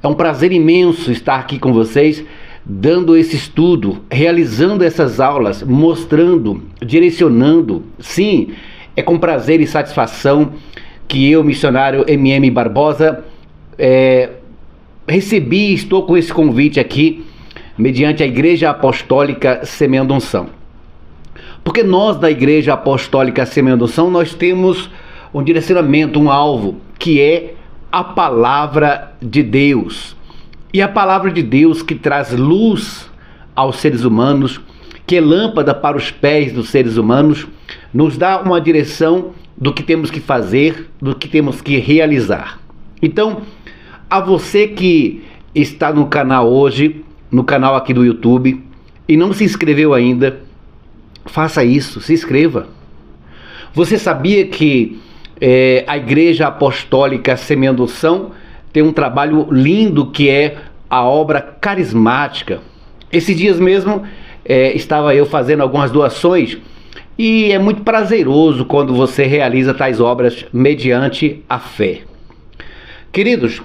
É um prazer imenso estar aqui com vocês, dando esse estudo, realizando essas aulas, mostrando, direcionando. Sim, é com prazer e satisfação que eu, missionário MM Barbosa, estou com esse convite aqui, mediante a Igreja Apostólica Semeando Unção. Porque nós da Igreja Apostólica Semeando Unção, nós temos um direcionamento, um alvo, que é a Palavra de Deus. E a Palavra de Deus que traz luz aos seres humanos, que é lâmpada para os pés dos seres humanos, nos dá uma direção do que temos que fazer, do que temos que realizar. Então, a você que está no canal hoje, no canal aqui do YouTube, e não se inscreveu ainda, faça isso, se inscreva. Você sabia que a Igreja Apostólica Semeando Unção tem um trabalho lindo que é a obra carismática? Esses dias mesmo estava eu fazendo algumas doações e é muito prazeroso quando você realiza tais obras mediante a fé. Queridos,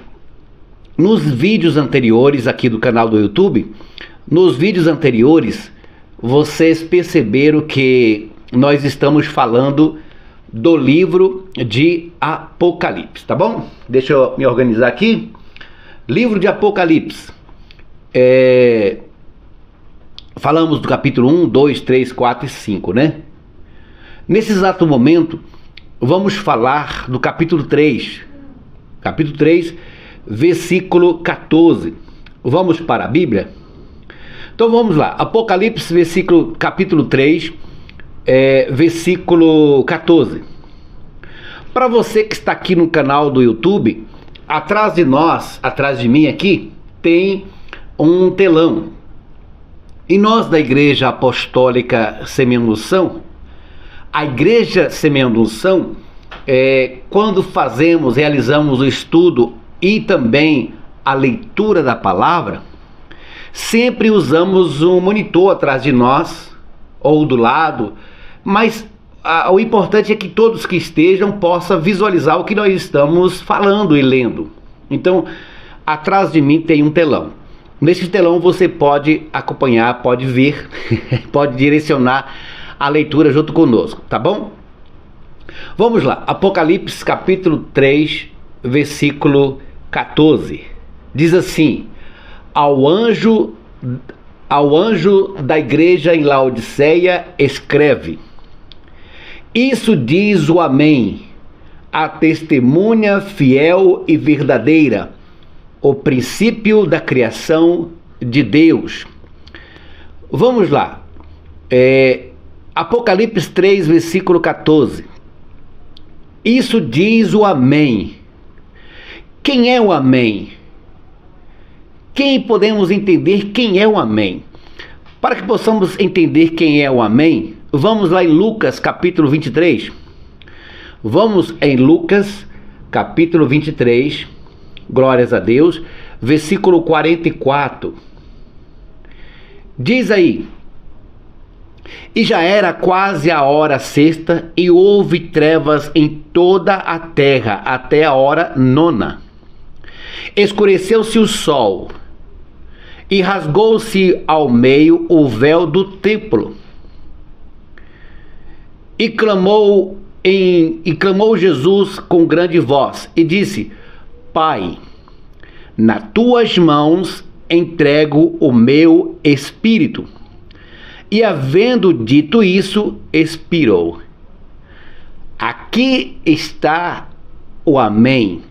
nos vídeos anteriores aqui do canal do YouTube, nos vídeos anteriores, vocês perceberam que nós estamos falando do livro de Apocalipse, tá bom? Deixa eu me organizar aqui. Livro de Apocalipse. Falamos do capítulo 1, 2, 3, 4 e 5, né? Nesse exato momento, vamos falar do capítulo 3. Capítulo 3, versículo 14. Vamos para a Bíblia? Então vamos lá. Apocalipse, capítulo 3, versículo 14. Para você que está aqui no canal do YouTube, atrás de nós, atrás de mim aqui, tem um telão. E nós da Igreja Apostólica Semeando Unção, a Igreja Semeando Unção, quando realizamos o estudo e também a leitura da palavra, sempre usamos um monitor atrás de nós, ou do lado, mas o importante é que todos que estejam possam visualizar o que nós estamos falando e lendo. Então, atrás de mim tem um telão. Nesse telão você pode acompanhar, pode ver, pode direcionar a leitura junto conosco, tá bom? Vamos lá, Apocalipse capítulo 3, versículo 14. Diz assim: Ao anjo da igreja em Laodiceia escreve: Isso diz o Amém, a testemunha fiel e verdadeira, o princípio da criação de Deus. Vamos lá, Apocalipse 3, versículo 14. Isso diz o Amém. Quem é o Amém? Quem podemos entender quem é o Amém? Para que possamos entender quem é o Amém, vamos lá em Lucas capítulo 23. Vamos em Lucas capítulo 23, glórias a Deus, versículo 44. Diz aí: E já era quase a hora sexta, e houve trevas em toda a terra até a hora nona. Escureceu-se o sol, e rasgou-se ao meio o véu do templo. E clamou Jesus com grande voz, e disse: Pai, nas tuas mãos entrego o meu espírito. E havendo dito isso, expirou. Aqui está o Amém.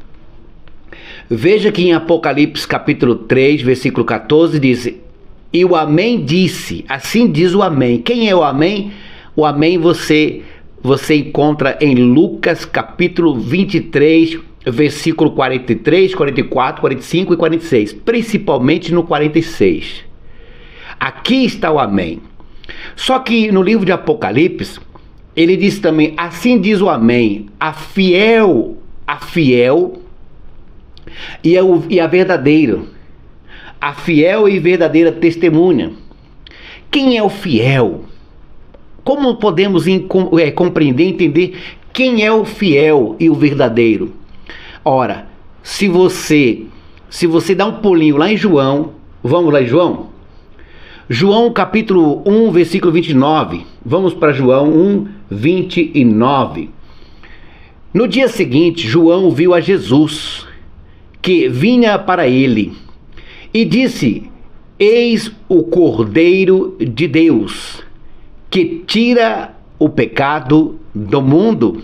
Veja que em Apocalipse capítulo 3, versículo 14 diz: E o Amém disse, assim diz o Amém. Quem é o Amém? O Amém você encontra em Lucas capítulo 23, versículo 43, 44, 45 e 46, principalmente no 46. Aqui está o Amém. Só que no livro de Apocalipse, ele diz também: assim diz o Amém, a fiel e a verdadeira, a fiel e verdadeira testemunha. Quem é o fiel? Como podemos compreender, entender quem é o fiel e o verdadeiro? Ora, se você se você dá um pulinho lá em João, vamos lá em João? João capítulo 1, versículo 29. Vamos para João 1, 29. No dia seguinte, João viu a Jesus, que vinha para ele, e disse: Eis o Cordeiro de Deus, que tira o pecado do mundo.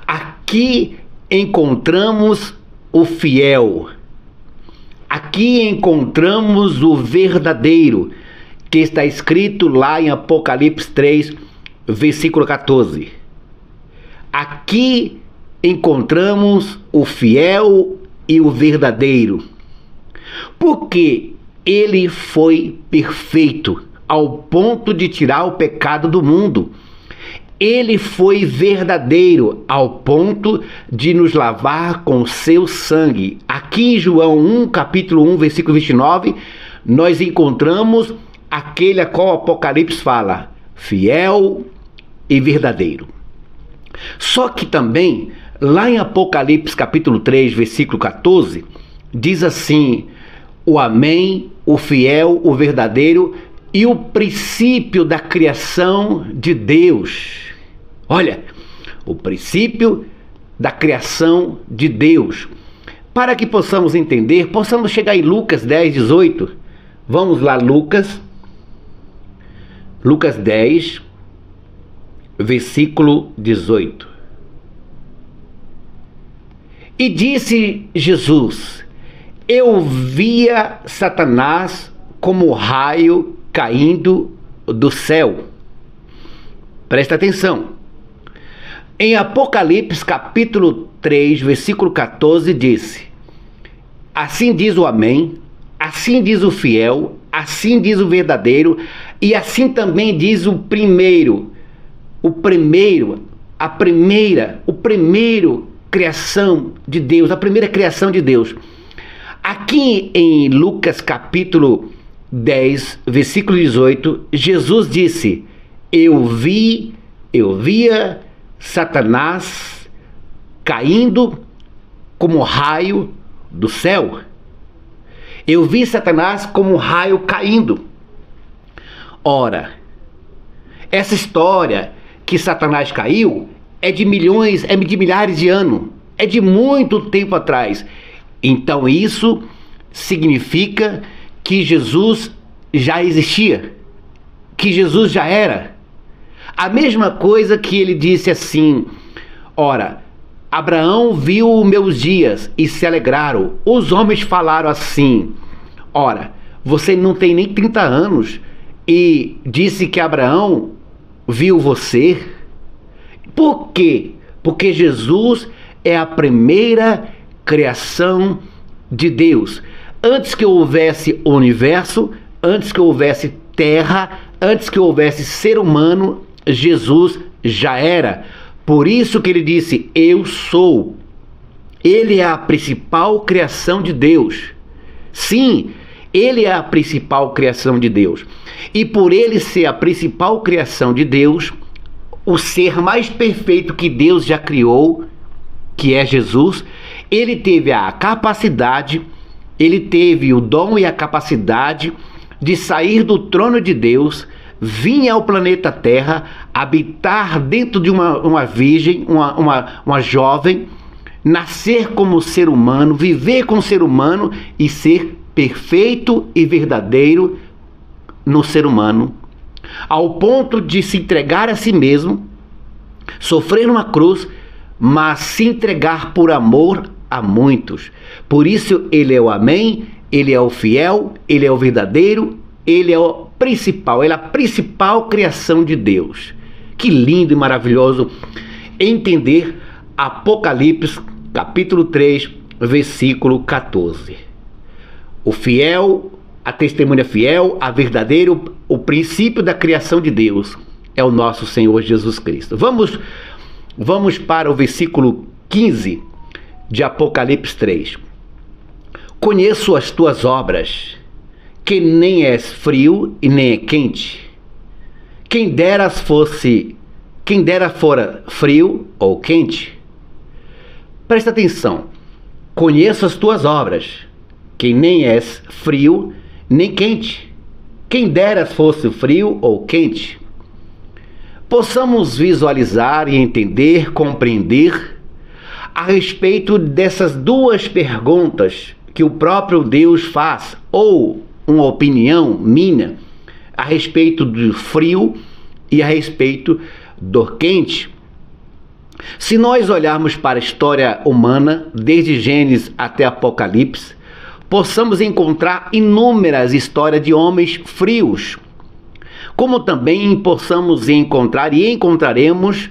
Aqui encontramos o fiel. Aqui encontramos o verdadeiro, que está escrito lá em Apocalipse 3, versículo 14. Aqui encontramos o fiel e o verdadeiro, porque ele foi perfeito ao ponto de tirar o pecado do mundo. Ele foi verdadeiro ao ponto de nos lavar com seu sangue. Aqui em João 1, capítulo 1, versículo 29, nós encontramos aquele a qual o Apocalipse fala, fiel e verdadeiro. Só que também, lá em Apocalipse capítulo 3, versículo 14, diz assim, o amém, o fiel, o verdadeiro e o princípio da criação de Deus. Olha, o princípio da criação de Deus. Para que possamos entender, possamos chegar em Lucas 10, 18. Vamos lá, Lucas 10, versículo 18. E disse Jesus: eu via Satanás como raio caindo do céu. Presta atenção. Em Apocalipse capítulo 3, versículo 14, disse: assim diz o amém, assim diz o fiel, assim diz o verdadeiro, e assim também diz o primeiro criação de Deus, a primeira criação de Deus. Aqui em Lucas capítulo 10, versículo 18, Jesus disse: eu via Satanás caindo como raio do céu. Eu vi Satanás como um raio caindo. Ora, essa história que Satanás caiu é de milhares de anos, é de muito tempo atrás. Então isso significa que Jesus já existia, que Jesus já era. A mesma coisa que ele disse assim, ora, Abraão viu meus dias e se alegraram. Os homens falaram assim, ora, você não tem nem 30 anos e disse que Abraão viu você? Por quê? Porque Jesus é a primeira criação de Deus. Antes que houvesse o universo, antes que houvesse terra, antes que houvesse ser humano, Jesus já era. Por isso que ele disse, eu sou. Ele é a principal criação de Deus. Sim, ele é a principal criação de Deus. E por ele ser a principal criação de Deus, o ser mais perfeito que Deus já criou, que é Jesus, ele teve a capacidade, ele teve o dom e a capacidade de sair do trono de Deus, vir ao planeta Terra, habitar dentro de uma virgem, uma jovem, nascer como ser humano, viver como ser humano e ser perfeito e verdadeiro no ser humano, ao ponto de se entregar a si mesmo, sofrer uma cruz, mas se entregar por amor a muitos. Por isso ele é o amém, ele é o fiel, ele é o verdadeiro, ele é o principal, ele é a principal criação de Deus. Que lindo e maravilhoso entender Apocalipse capítulo 3, versículo 14. O fiel, a testemunha fiel, a verdadeiro, o princípio da criação de Deus é o nosso Senhor Jesus Cristo. Vamos para o versículo 15 de Apocalipse 3. Conheço as tuas obras, que nem és frio e nem é quente. Quem dera fora frio ou quente. Presta atenção. conheço as tuas obras, que nem és frio nem quente. Quem deras fosse frio ou quente. Possamos visualizar e entender, compreender a respeito dessas duas perguntas que o próprio Deus faz, ou uma opinião minha, a respeito do frio e a respeito do quente. Se nós olharmos para a história humana, desde Gênesis até Apocalipse, possamos encontrar inúmeras histórias de homens frios, como também possamos encontrar e encontraremos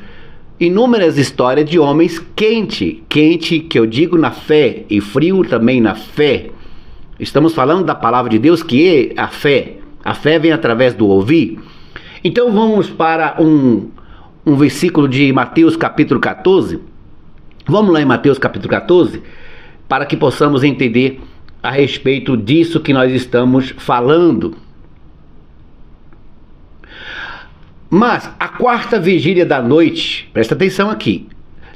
inúmeras histórias de homens quente que eu digo na fé, e frio também na fé. Estamos falando da palavra de Deus, que é a fé. A fé vem através do ouvir. Então vamos para um versículo de Mateus capítulo 14. Vamos lá em Mateus capítulo 14, para que possamos entender a respeito disso que nós estamos falando. Mas a quarta vigília da noite, presta atenção aqui,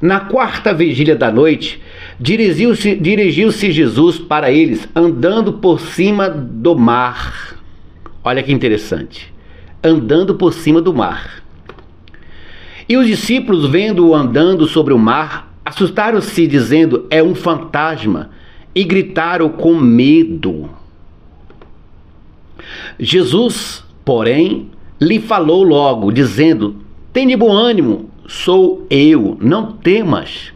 na quarta vigília da noite, dirigiu-se Jesus para eles, andando por cima do mar. Olha que interessante, andando por cima do mar. E os discípulos, vendo-o andando sobre o mar, assustaram-se, dizendo, é um fantasma, e gritaram com medo. Jesus, porém, lhe falou logo, dizendo, tende bom ânimo, sou eu, não temas.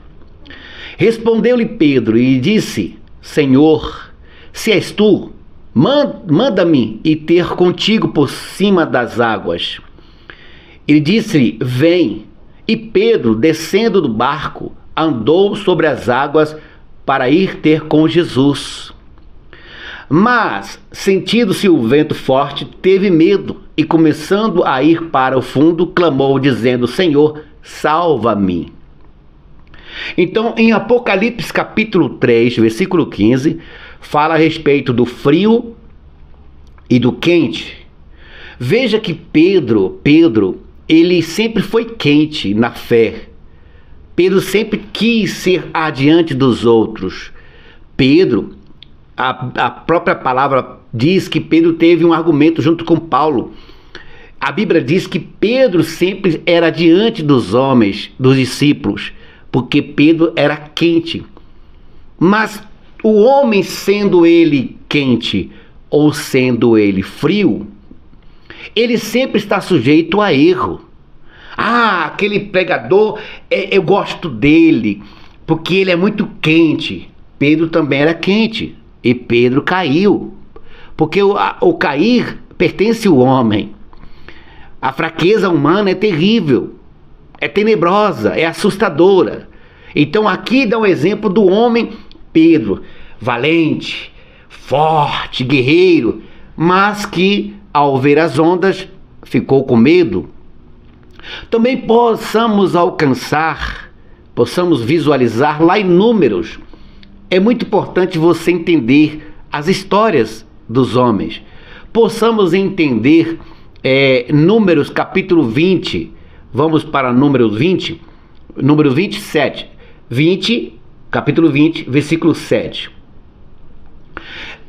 Respondeu-lhe Pedro e disse, Senhor, se és tu, manda-me ir ter contigo por cima das águas. Ele disse-lhe, vem. E Pedro, descendo do barco, andou sobre as águas para ir ter com Jesus. Mas, sentindo-se o vento forte, teve medo e, começando a ir para o fundo, clamou, dizendo, Senhor, salva-me. Então, em Apocalipse capítulo 3, versículo 15, fala a respeito do frio e do quente. Veja que Pedro, ele sempre foi quente na fé. Pedro sempre quis ser adiante dos outros. Pedro, a própria palavra diz que Pedro teve um argumento junto com Paulo. A Bíblia diz que Pedro sempre era diante dos homens, dos discípulos, porque Pedro era quente. Mas o homem, sendo ele quente ou sendo ele frio, ele sempre está sujeito a erro. Ah, aquele pregador, eu gosto dele, porque ele é muito quente. Pedro também era quente, e Pedro caiu. Porque o cair pertence ao homem. A fraqueza humana é terrível, é tenebrosa, é assustadora. Então aqui dá um exemplo do homem Pedro, valente, forte, guerreiro, mas que ao ver as ondas ficou com medo. Também possamos visualizar lá em Números. É muito importante você entender as histórias dos homens. Possamos entender Números capítulo 20. Vamos para número 20, número 27. 20, capítulo 20, versículo 7.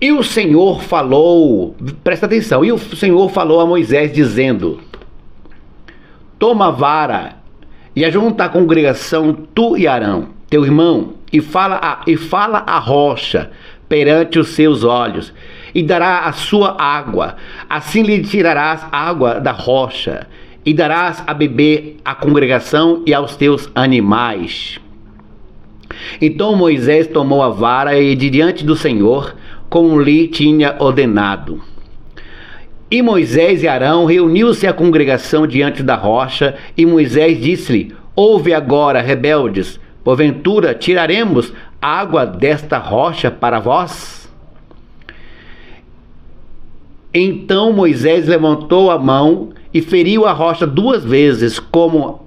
E o Senhor falou, presta atenção, e o Senhor falou a Moisés dizendo, toma a vara e ajunta a congregação, tu e Arão, teu irmão, e fala a rocha perante os seus olhos, e dará a sua água, assim lhe tirarás água da rocha, e darás a beber à congregação e aos teus animais. Então Moisés tomou a vara e de diante do Senhor, como lhe tinha ordenado. E Moisés e Arão reuniu-se a congregação diante da rocha, e Moisés disse-lhe, ouve agora, rebeldes, porventura tiraremos água desta rocha para vós? Então Moisés levantou a mão e feriu a rocha 2 vezes com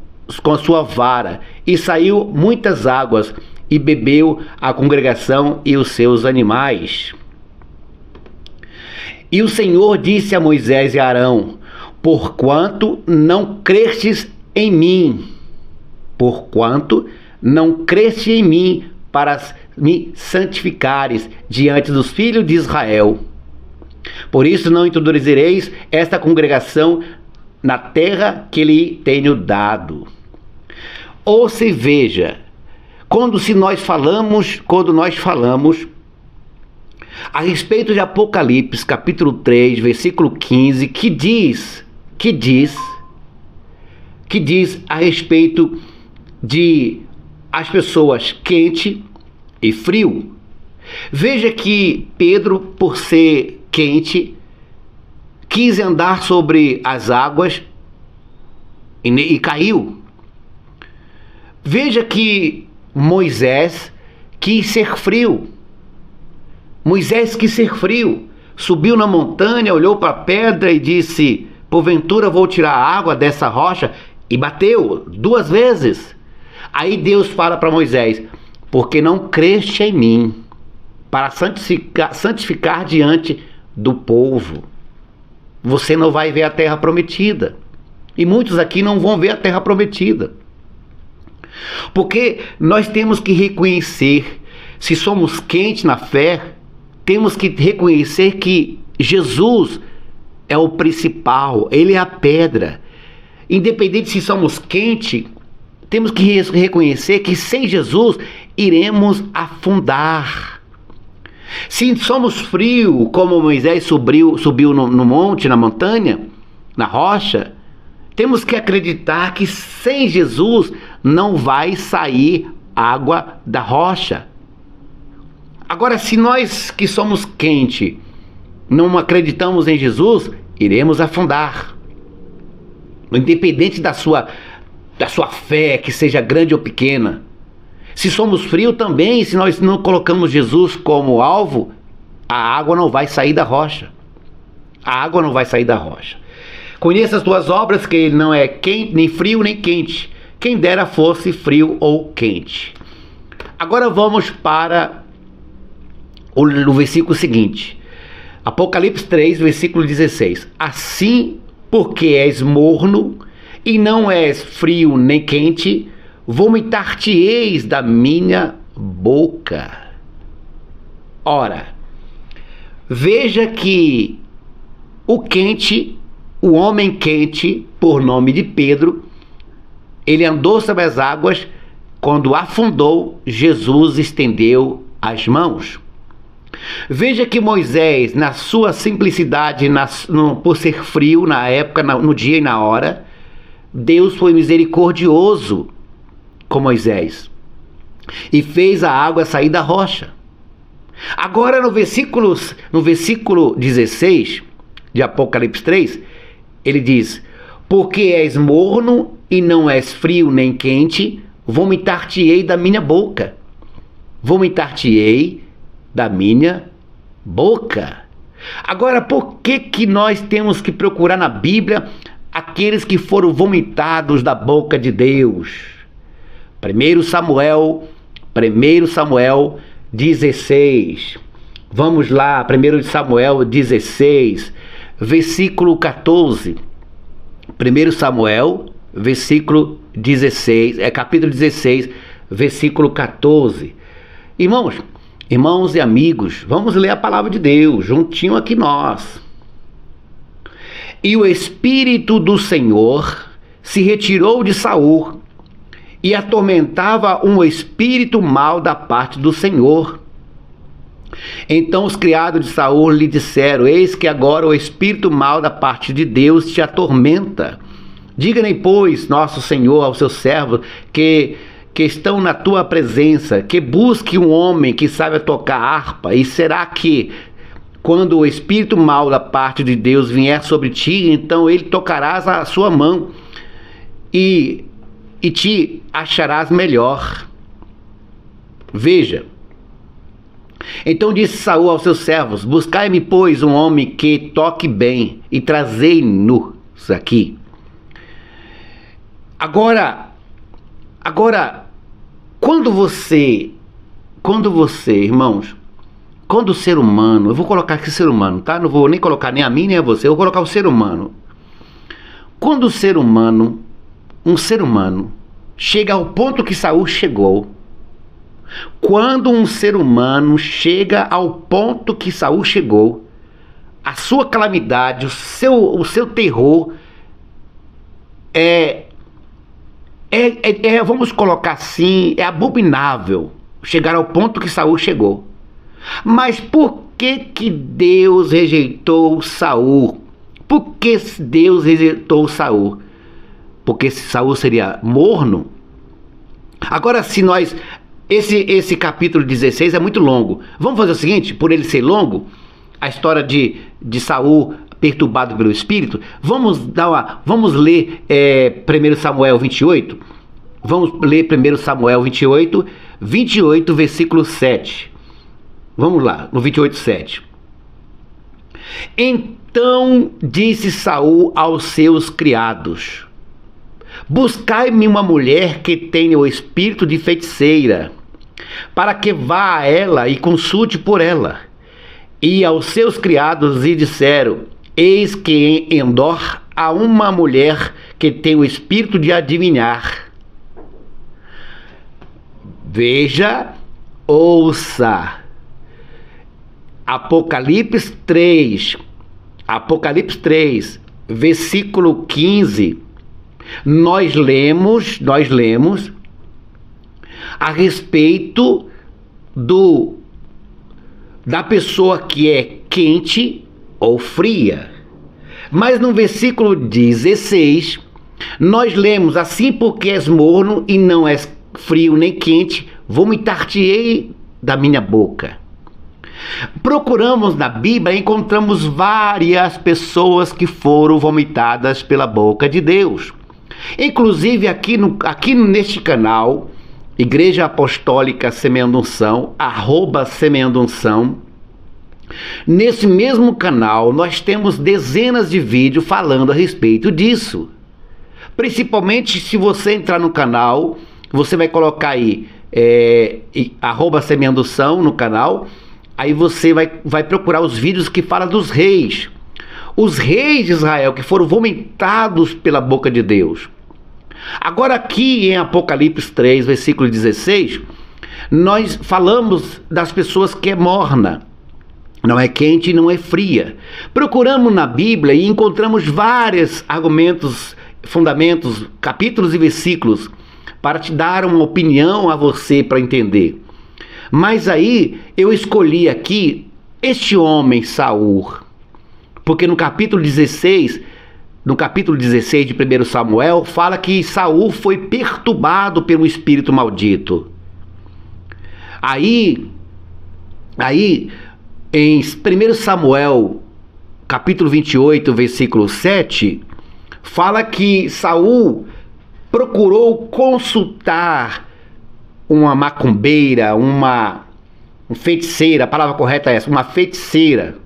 a sua vara, e saiu muitas águas, e bebeu a congregação e os seus animais. E o Senhor disse a Moisés e a Arão, porquanto não crestes em mim, para me santificares diante dos filhos de Israel. Por isso não introduzireis esta congregação na terra que lhe tenho dado. Ou se veja, quando nós falamos a respeito de Apocalipse, capítulo 3, versículo 15, que diz a respeito de as pessoas quente e frio. Veja que Pedro, por ser quente, quis andar sobre as águas e caiu. Veja que Moisés quis ser frio. Moisés quis ser frio. Subiu na montanha, olhou para a pedra e disse: porventura vou tirar a água dessa rocha? E bateu 2 vezes. Aí Deus fala para Moisés: porque não creste em mim, para santificar diante do povo, você não vai ver a terra prometida. E muitos aqui não vão ver a terra prometida. Porque nós temos que reconhecer, se somos quentes na fé, temos que reconhecer que Jesus é o principal, Ele é a pedra. Independente se somos quentes, temos que reconhecer que sem Jesus iremos afundar. Se somos frios, como Moisés subiu no monte, na montanha, na rocha, temos que acreditar que sem Jesus não vai sair água da rocha. Agora, se nós que somos quentes não acreditamos em Jesus, iremos afundar. Independente da sua fé, que seja grande ou pequena. Se somos frios também, se nós não colocamos Jesus como alvo, a água não vai sair da rocha. A água não vai sair da rocha. Conheça as tuas obras, que ele não é quente, nem frio, nem quente. Quem dera fosse frio ou quente. Agora vamos para o versículo seguinte. Apocalipse 3, versículo 16. Assim, porque és morno e não és frio nem quente, vomitar-te-eis da minha boca. Ora, veja que o homem quente, por nome de Pedro, ele andou sobre as águas. Quando afundou, Jesus estendeu as mãos. Veja que Moisés, na sua simplicidade, por ser frio na época, no dia e na hora, Deus foi misericordioso com Moisés e fez a água sair da rocha. Agora no versículo 16 de Apocalipse 3, ele diz: porque és morno e não és frio nem quente, vomitar-te-ei da minha boca. Vomitar-te-ei da minha boca. Agora, por que nós temos que procurar na Bíblia aqueles que foram vomitados da boca de Deus? 1 Samuel 16. Vamos lá, 1 Samuel 16, versículo 14. 1 Samuel, versículo 16, capítulo 16, versículo 14. Irmãos e amigos, vamos ler a palavra de Deus, juntinho aqui nós. E o Espírito do Senhor se retirou de Saul, e atormentava um espírito mau da parte do Senhor. Então os criados de Saul lhe disseram: eis que agora o espírito mau da parte de Deus te atormenta. Diga-lhe, pois, nosso Senhor aos seus servos que estão na tua presença, que busque um homem que saiba tocar harpa. E será que, quando o espírito mau da parte de Deus vier sobre ti, então ele tocarás a sua mão e te acharás melhor. Veja. Então disse Saul aos seus servos: buscai-me, pois, um homem que toque bem, e trazei-nos aqui. Agora, quando você, irmãos, quando o ser humano, eu vou colocar aqui ser humano, tá? Não vou nem colocar nem a mim nem a você, eu vou colocar o ser humano. Quando o ser humano, um ser humano, chega ao ponto que Saul chegou, Quando um ser humano chega ao ponto que Saul chegou, a sua calamidade, o seu terror vamos colocar assim, é abominável chegar ao ponto que Saul chegou. Mas por que Deus rejeitou Saul? Por que Deus rejeitou Saul? Porque Saul seria morno? Agora, se nós... Esse capítulo 16 é muito longo. Vamos fazer o seguinte, por ele ser longo, a história de Saul perturbado pelo Espírito, vamos ler 1 Samuel 28. Vamos ler 1 Samuel 28, versículo 7. Vamos lá, no 28, 7. Então disse Saul aos seus criados: buscai-me uma mulher que tenha o espírito de feiticeira, para que vá a ela e consulte por ela. E aos seus criados lhe disseram: eis que em Endor há uma mulher que tem o espírito de adivinhar. Veja, ouça. Apocalipse 3, versículo 15. Nós lemos a respeito da pessoa que é quente ou fria. Mas no versículo 16, nós lemos: assim porque és morno e não és frio nem quente, vomitar-te-ei da minha boca. Procuramos na Bíblia e encontramos várias pessoas que foram vomitadas pela boca de Deus. Inclusive aqui neste canal, Igreja Apostólica Semeando Unção, @Semeando Unção. Nesse mesmo canal nós temos dezenas de vídeos falando a respeito disso. Principalmente se você entrar no canal, você vai colocar aí @Semeando Unção no canal. Aí você vai procurar os vídeos que falam dos reis. Os reis de Israel que foram vomitados pela boca de Deus. Agora aqui em Apocalipse 3, versículo 16, nós falamos das pessoas que é morna. Não é quente e não é fria. Procuramos na Bíblia e encontramos vários argumentos, fundamentos, capítulos e versículos para te dar uma opinião a você para entender. Mas aí eu escolhi aqui este homem Saul, porque no capítulo 16 de 1 Samuel, fala que Saul foi perturbado pelo espírito maldito. Aí em 1 Samuel, capítulo 28, versículo 7, fala que Saul procurou consultar uma macumbeira, uma feiticeira. A palavra correta é essa, uma feiticeira.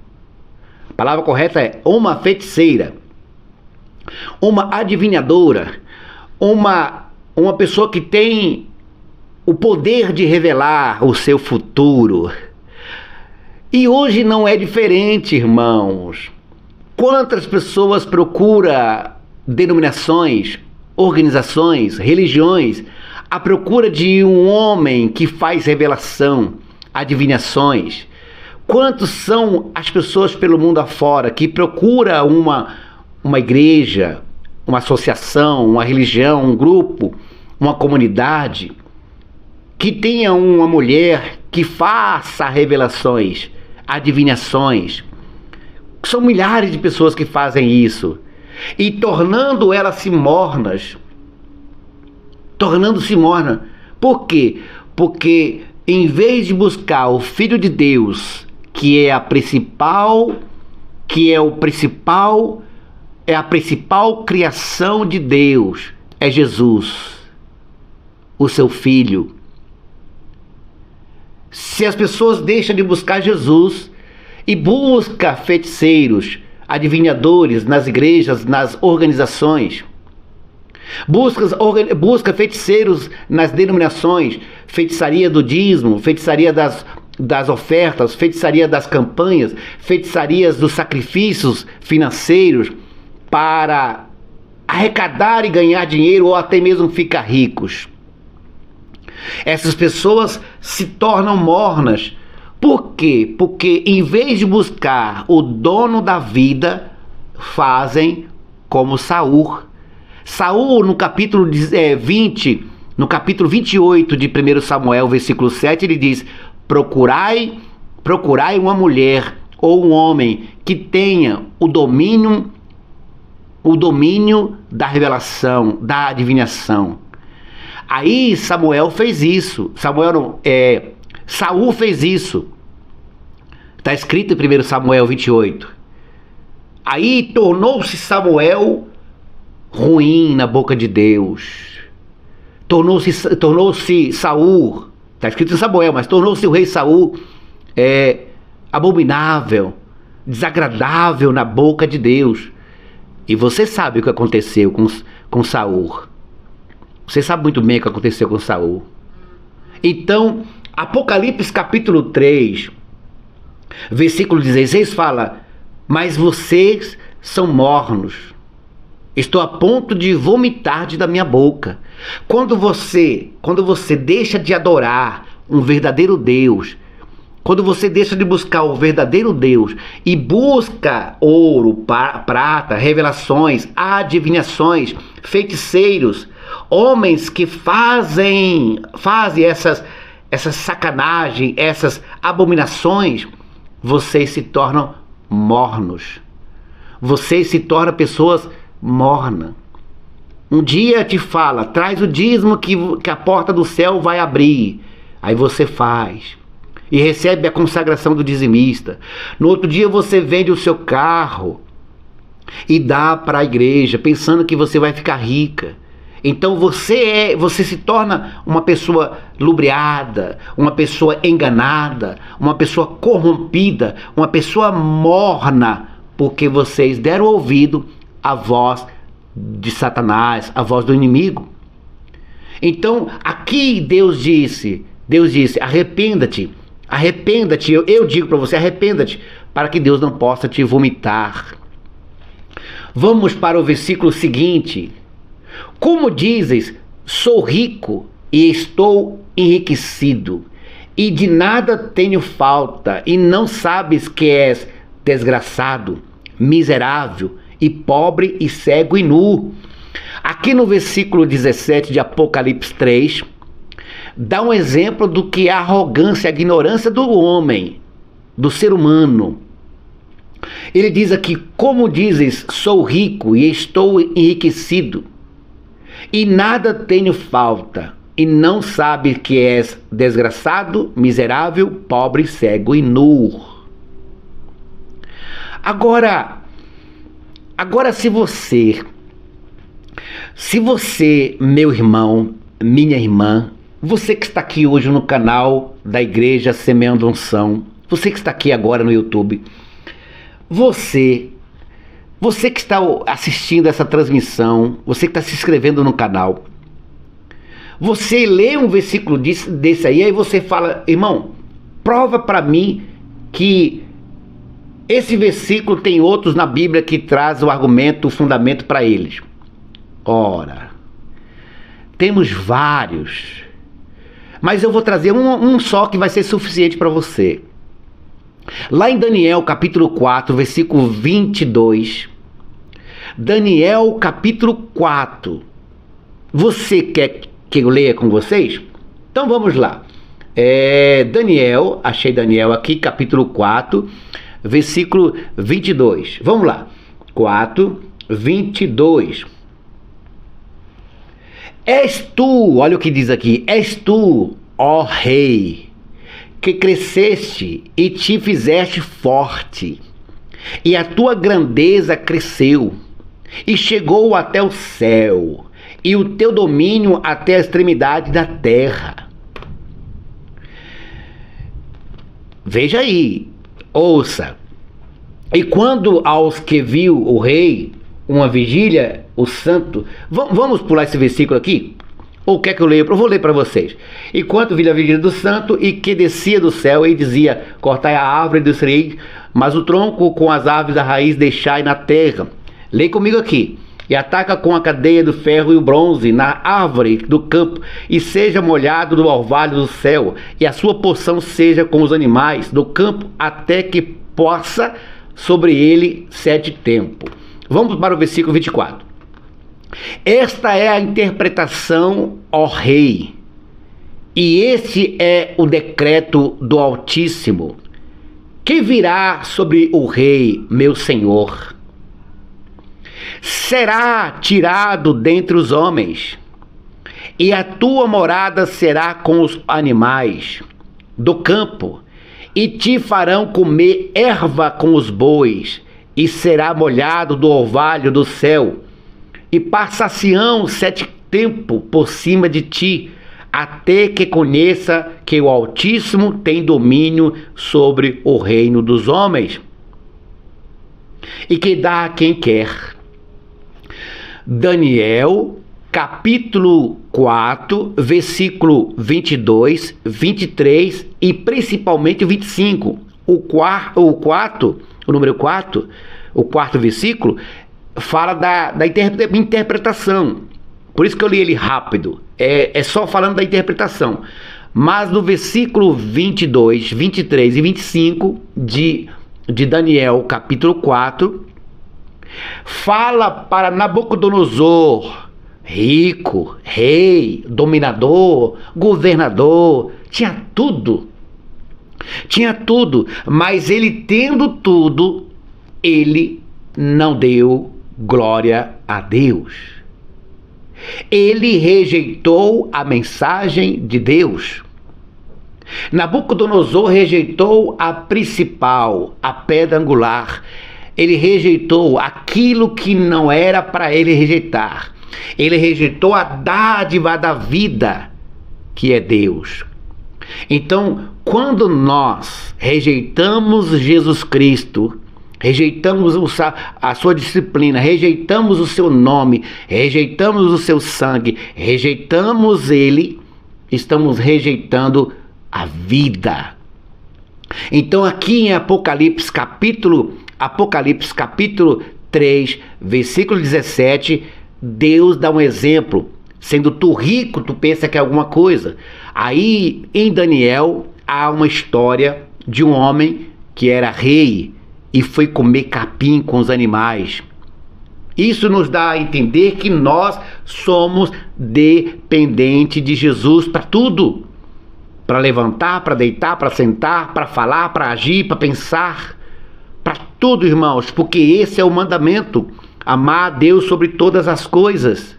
A palavra correta é uma feiticeira, uma adivinhadora, uma pessoa que tem o poder de revelar o seu futuro. E hoje não é diferente, irmãos. Quantas pessoas procuram denominações, organizações, religiões, à procura de um homem que faz revelação, adivinhações? Quantos são as pessoas pelo mundo afora que procuram uma igreja, uma associação, uma religião, um grupo, uma comunidade que tenha uma mulher que faça revelações, adivinhações? São milhares de pessoas que fazem isso e tornando elas mornas. Tornando-se morna. Por quê? Porque em vez de buscar o Filho de Deus, que é a principal criação de Deus, é Jesus, o seu Filho. Se as pessoas deixam de buscar Jesus e buscam feiticeiros, adivinhadores nas igrejas, nas organizações, busca feiticeiros nas denominações, feitiçaria do dízimo, feitiçaria das ofertas, feitiçaria das campanhas, feitiçarias dos sacrifícios financeiros para arrecadar e ganhar dinheiro ou até mesmo ficar ricos. Essas pessoas se tornam mornas. Por quê? Porque em vez de buscar o dono da vida, fazem como Saul. Saul, no capítulo 20, no capítulo 28 de 1 Samuel, versículo 7, ele diz: procurai uma mulher ou um homem que tenha o domínio da revelação, da adivinhação. Aí Samuel fez isso. Saul fez isso. Está escrito em 1 Samuel 28. Aí tornou-se Samuel ruim na boca de Deus. Tornou-se Saul, está escrito em Samuel, mas tornou-se o rei Saul abominável, desagradável na boca de Deus. E você sabe o que aconteceu com Saul. Você sabe muito bem o que aconteceu com Saul. Então, Apocalipse capítulo 3, versículo 16 fala: mas vocês são mornos. Estou a ponto de vomitar da minha boca. Quando você deixa de adorar um verdadeiro Deus, quando você deixa de buscar o verdadeiro Deus e busca ouro, prata, revelações, adivinhações, feiticeiros, homens que fazem essas sacanagem, essas abominações, vocês se tornam mornos. Vocês se tornam pessoas mornas. Um dia te fala: traz o dízimo que a porta do céu vai abrir. Aí você faz e recebe a consagração do dizimista. No outro dia você vende o seu carro e dá para a igreja, pensando que você vai ficar rica. Então você se torna uma pessoa lubriada, uma pessoa enganada, uma pessoa corrompida, uma pessoa morna, porque vocês deram ouvido à voz de Satanás, à voz do inimigo. Então aqui Deus disse, arrependa-te, eu digo para você, arrependa-te, para que Deus não possa te vomitar. Vamos para o versículo seguinte. Como dizes, sou rico e estou enriquecido, e de nada tenho falta, e não sabes que és desgraçado, miserável, e pobre, e cego, e nu. Aqui no versículo 17 de Apocalipse 3, dá um exemplo do que é a arrogância, a ignorância do homem, do ser humano. Ele diz aqui: como dizes, sou rico e estou enriquecido, e nada tenho falta, e não sabes que és desgraçado, miserável, pobre, cego e nu. Agora se você, meu irmão, minha irmã, você que está aqui hoje no canal da Igreja Semeando Unção, você que está aqui agora no YouTube, você que está assistindo essa transmissão, você que está se inscrevendo no canal, você lê um versículo desse aí você fala: irmão, prova para mim que esse versículo tem outros na Bíblia que traz o argumento, o fundamento para eles. Ora, temos vários, mas eu vou trazer um só que vai ser suficiente para você. Lá em Daniel capítulo 4, versículo 22, Daniel capítulo 4, você quer que eu leia com vocês? Então vamos lá. Daniel, achei Daniel aqui, capítulo 4, versículo 22. Vamos lá. 4, 22. És tu, olha o que diz aqui: és tu, ó rei, que cresceste e te fizeste forte, e a tua grandeza cresceu, e chegou até o céu, e o teu domínio até a extremidade da terra. Veja aí, ouça. E quando aos que viu o rei uma vigília, o santo... Vamos pular esse versículo aqui? Ou quer que eu leia? Eu vou ler para vocês. Enquanto vi a vigília do santo, e que descia do céu, e dizia: cortai a árvore e destruí, mas o tronco com as aves da raiz deixai na terra. Leia comigo aqui. e ataca com a cadeia do ferro e o bronze na árvore do campo, e seja molhado do orvalho do céu, e a sua porção seja com os animais do campo, até que possa sobre ele 7 tempos. Vamos para o versículo 24. Esta é a interpretação, ó rei, e este é o decreto do Altíssimo, que virá sobre o rei, meu senhor. Será tirado dentre os homens, e a tua morada será com os animais do campo, e te farão comer erva com os bois, e será molhado do orvalho do céu, e passar-se-ão 7 tempos por cima de ti, até que conheça que o Altíssimo tem domínio sobre o reino dos homens, e que dá a quem quer. Daniel, capítulo 4, versículo 22, 23 e principalmente 25. O número 4, o quarto versículo, fala da interpretação. Por isso que eu li ele rápido. É só falando da interpretação. Mas no versículo 22, 23 e 25 de Daniel, capítulo 4, fala para Nabucodonosor, rico, rei, dominador, governador, tinha tudo, mas ele tendo tudo, ele não deu glória a Deus. Ele rejeitou a mensagem de Deus. Nabucodonosor rejeitou a principal, a pedra angular. Ele rejeitou aquilo que não era para ele rejeitar. Ele rejeitou a dádiva da vida, que é Deus. Então, quando nós rejeitamos Jesus Cristo, rejeitamos a sua disciplina, rejeitamos o seu nome, rejeitamos o seu sangue, rejeitamos ele, estamos rejeitando a vida. Então aqui em Apocalipse capítulo 3, versículo 17, Deus dá um exemplo. Sendo tu rico, tu pensa que é alguma coisa. Aí em Daniel há uma história de um homem que era rei e foi comer capim com os animais. Isso nos dá a entender que nós somos dependentes de Jesus para tudo. Para levantar, para deitar, para sentar, para falar, para agir, para pensar. Para tudo, irmãos, porque esse é o mandamento. Amar a Deus sobre todas as coisas.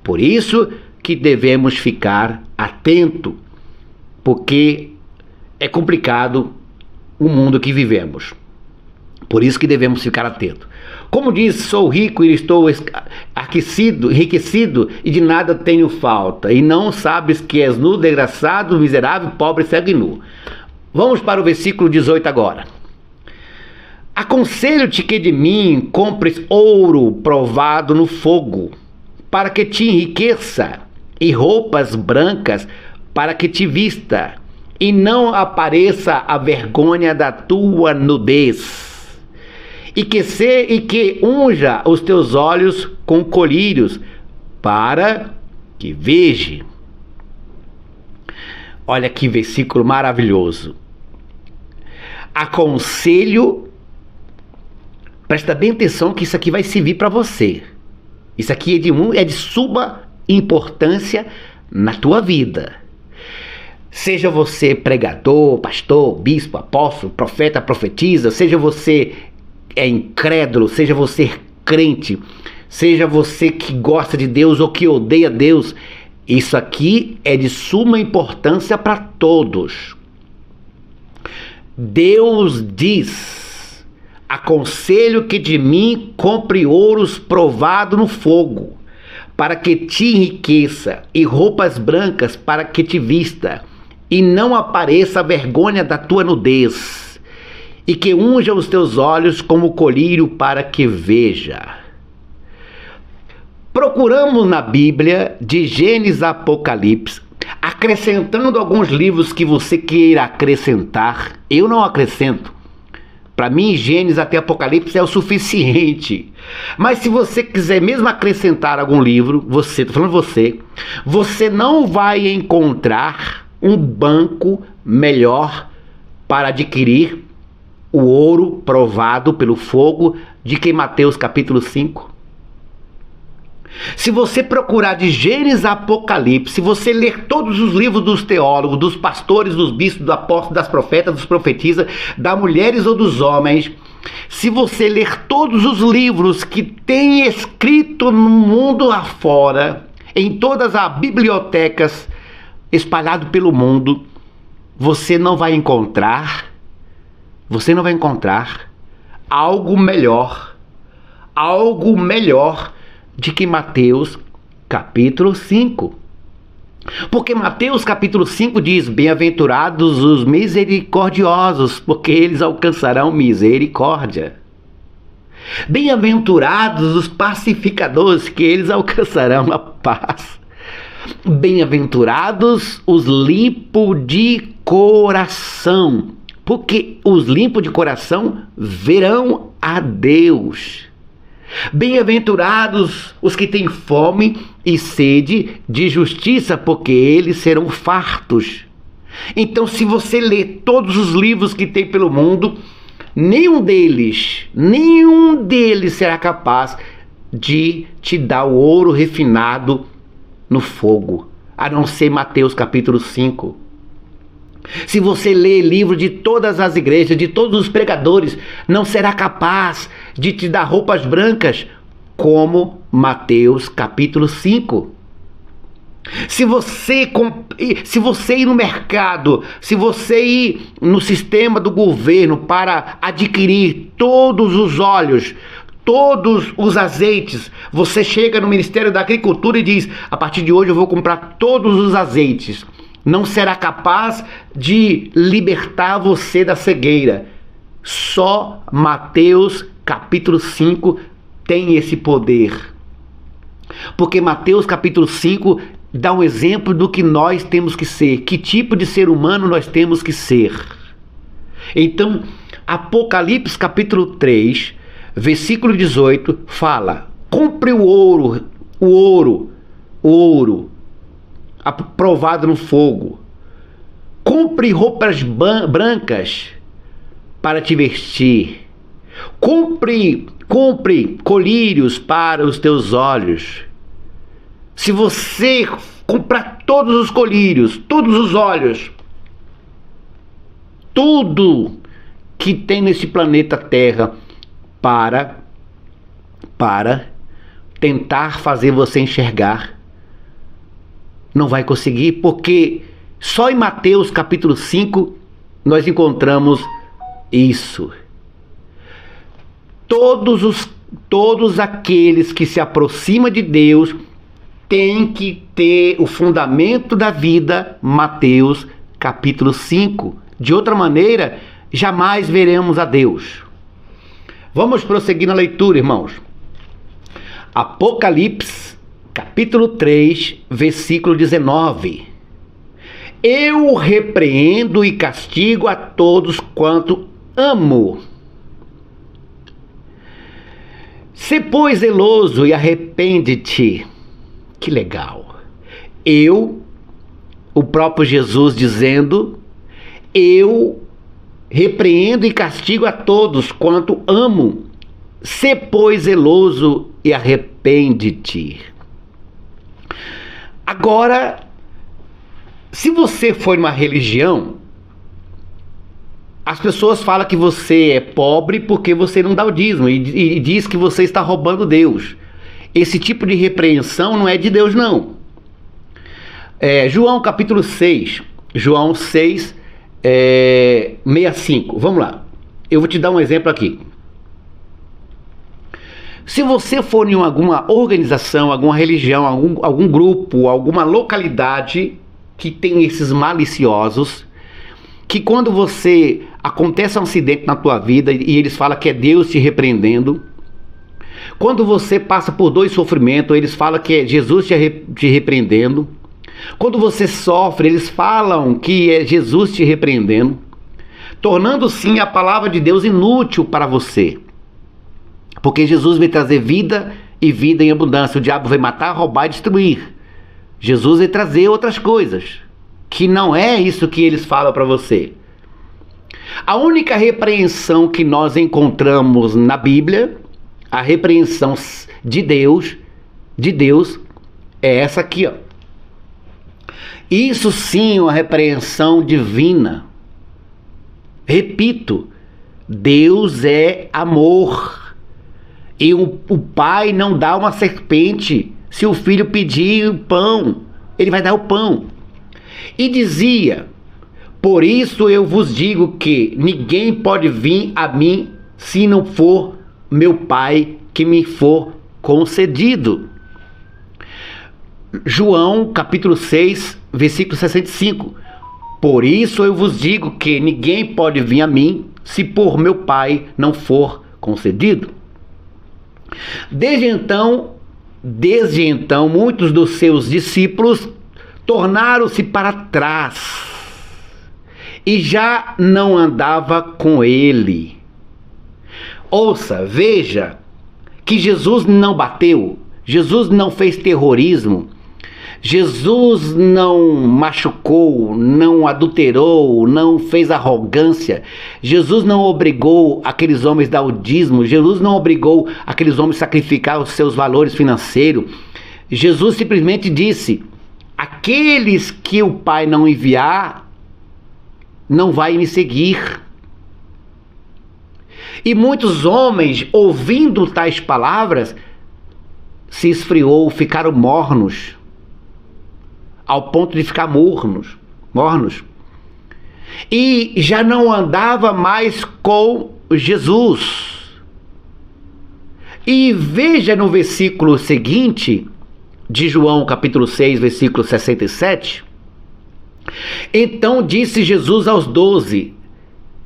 Por isso que devemos ficar atento, porque é complicado o mundo que vivemos. Por isso que devemos ficar atentos. Como diz, sou rico e estou enriquecido e de nada tenho falta. E não sabes que és nu, desgraçado, miserável, pobre, cego e nu. Vamos para o versículo 18 agora. Aconselho-te que de mim compres ouro provado no fogo, para que te enriqueça, e roupas brancas para que te vista, e não apareça a vergonha da tua nudez. E que unja os teus olhos com colírios, para que veja. Olha que versículo maravilhoso. Aconselho, presta bem atenção que isso aqui vai servir para você. Isso aqui é de suma importância na tua vida. Seja você pregador, pastor, bispo, apóstolo, profeta, profetisa, seja você incrédulo, seja você crente, seja você que gosta de Deus ou que odeia Deus, isso aqui é de suma importância para todos. Deus diz: aconselho que de mim compre ouros provado no fogo, para que te enriqueça, e roupas brancas para que te vista, e não apareça a vergonha da tua nudez, e que unja os teus olhos como colírio para que veja. Procuramos na Bíblia, de Gênesis a Apocalipse, acrescentando alguns livros que você queira acrescentar. Eu não acrescento. Para mim, Gênesis até Apocalipse é o suficiente. Mas se você quiser mesmo acrescentar algum livro, tô falando você não vai encontrar um banco melhor para adquirir o ouro provado pelo fogo de que Mateus capítulo 5. Se você procurar de Gênesis a Apocalipse, se você ler todos os livros dos teólogos, dos pastores, dos bispos, dos apóstolos, das profetas, dos profetisas, das mulheres ou dos homens, se você ler todos os livros que tem escrito no mundo afora, em todas as bibliotecas espalhadas pelo mundo, você não vai encontrar algo melhor de que Mateus capítulo 5. Porque Mateus capítulo 5 diz: bem-aventurados os misericordiosos, porque eles alcançarão misericórdia. Bem-aventurados os pacificadores, que eles alcançarão a paz. Bem-aventurados os limpos de coração, porque os limpos de coração verão a Deus. Bem-aventurados os que têm fome e sede de justiça, porque eles serão fartos. Então, se você ler todos os livros que tem pelo mundo, nenhum deles será capaz de te dar o ouro refinado no fogo, a não ser Mateus capítulo 5. Se você ler livro de todas as igrejas, de todos os pregadores, não será capaz de te dar roupas brancas como Mateus capítulo 5. Se você ir no mercado, se você ir no sistema do governo para adquirir todos os óleos, todos os azeites, você chega no Ministério da Agricultura e diz: a partir de hoje eu vou comprar todos os azeites. Não será capaz de libertar você da cegueira. Só Mateus capítulo 5 tem esse poder. Porque Mateus capítulo 5 dá um exemplo do que nós temos que ser. Que tipo de ser humano nós temos que ser. Então, Apocalipse capítulo 3, versículo 18, fala: compre o ouro aprovado no fogo. Compre roupas brancas para te vestir. Compre colírios para os teus olhos. Se você comprar todos os colírios, todos os olhos, tudo que tem nesse planeta Terra para tentar fazer você enxergar, não vai conseguir, porque só em Mateus capítulo 5 nós encontramos isso. Todos aqueles que se aproximam de Deus têm que ter o fundamento da vida, Mateus capítulo 5. De outra maneira, jamais veremos a Deus. Vamos prosseguir na leitura, irmãos. Apocalipse capítulo 3, versículo 19. Eu repreendo e castigo a todos quanto amo. Se, pois, zeloso e arrepende-te. Que legal. O próprio Jesus dizendo: eu repreendo e castigo a todos quanto amo. Se, pois, zeloso e arrepende-te. Agora, se você for numa religião, as pessoas falam que você é pobre porque você não dá o dízimo e diz que você está roubando Deus. Esse tipo de repreensão não é de Deus, não. João capítulo 6, João 6, 65. Vamos lá. Eu vou te dar um exemplo aqui. Se você for em alguma organização, alguma religião, algum grupo, alguma localidade que tem esses maliciosos, que quando acontece um acidente na tua vida e eles falam que é Deus te repreendendo, quando você passa por dois sofrimentos, eles falam que é Jesus te repreendendo, quando você sofre, eles falam que é Jesus te repreendendo, tornando sim a palavra de Deus inútil para você. Porque Jesus veio trazer vida e vida em abundância. O diabo veio matar, roubar e destruir. Jesus veio trazer outras coisas, que não é isso que eles falam para você. A única repreensão que nós encontramos na Bíblia, a repreensão de Deus, é essa aqui, ó. Isso sim é uma repreensão divina. Repito, Deus é amor. E o pai não dá uma serpente se o filho pedir o pão. Ele vai dar o pão. E dizia: por isso eu vos digo que ninguém pode vir a mim se não for meu Pai que me for concedido. João capítulo 6, versículo 65. Por isso eu vos digo que ninguém pode vir a mim se por meu Pai não for concedido. Desde então, muitos dos seus discípulos tornaram-se para trás e já não andava com ele. Ouça, veja que Jesus não bateu, Jesus não fez terrorismo, Jesus não machucou, não adulterou, não fez arrogância. Jesus não obrigou aqueles homens a dar o dízimo. Jesus não obrigou aqueles homens a sacrificar os seus valores financeiros. Jesus simplesmente disse: aqueles que o Pai não enviar, não vai me seguir. E muitos homens, ouvindo tais palavras, se esfriou, ficaram mornos, ao ponto de ficar mornos, e já não andava mais com Jesus. E veja no versículo seguinte, de João capítulo 6, versículo 67, então disse Jesus aos 12,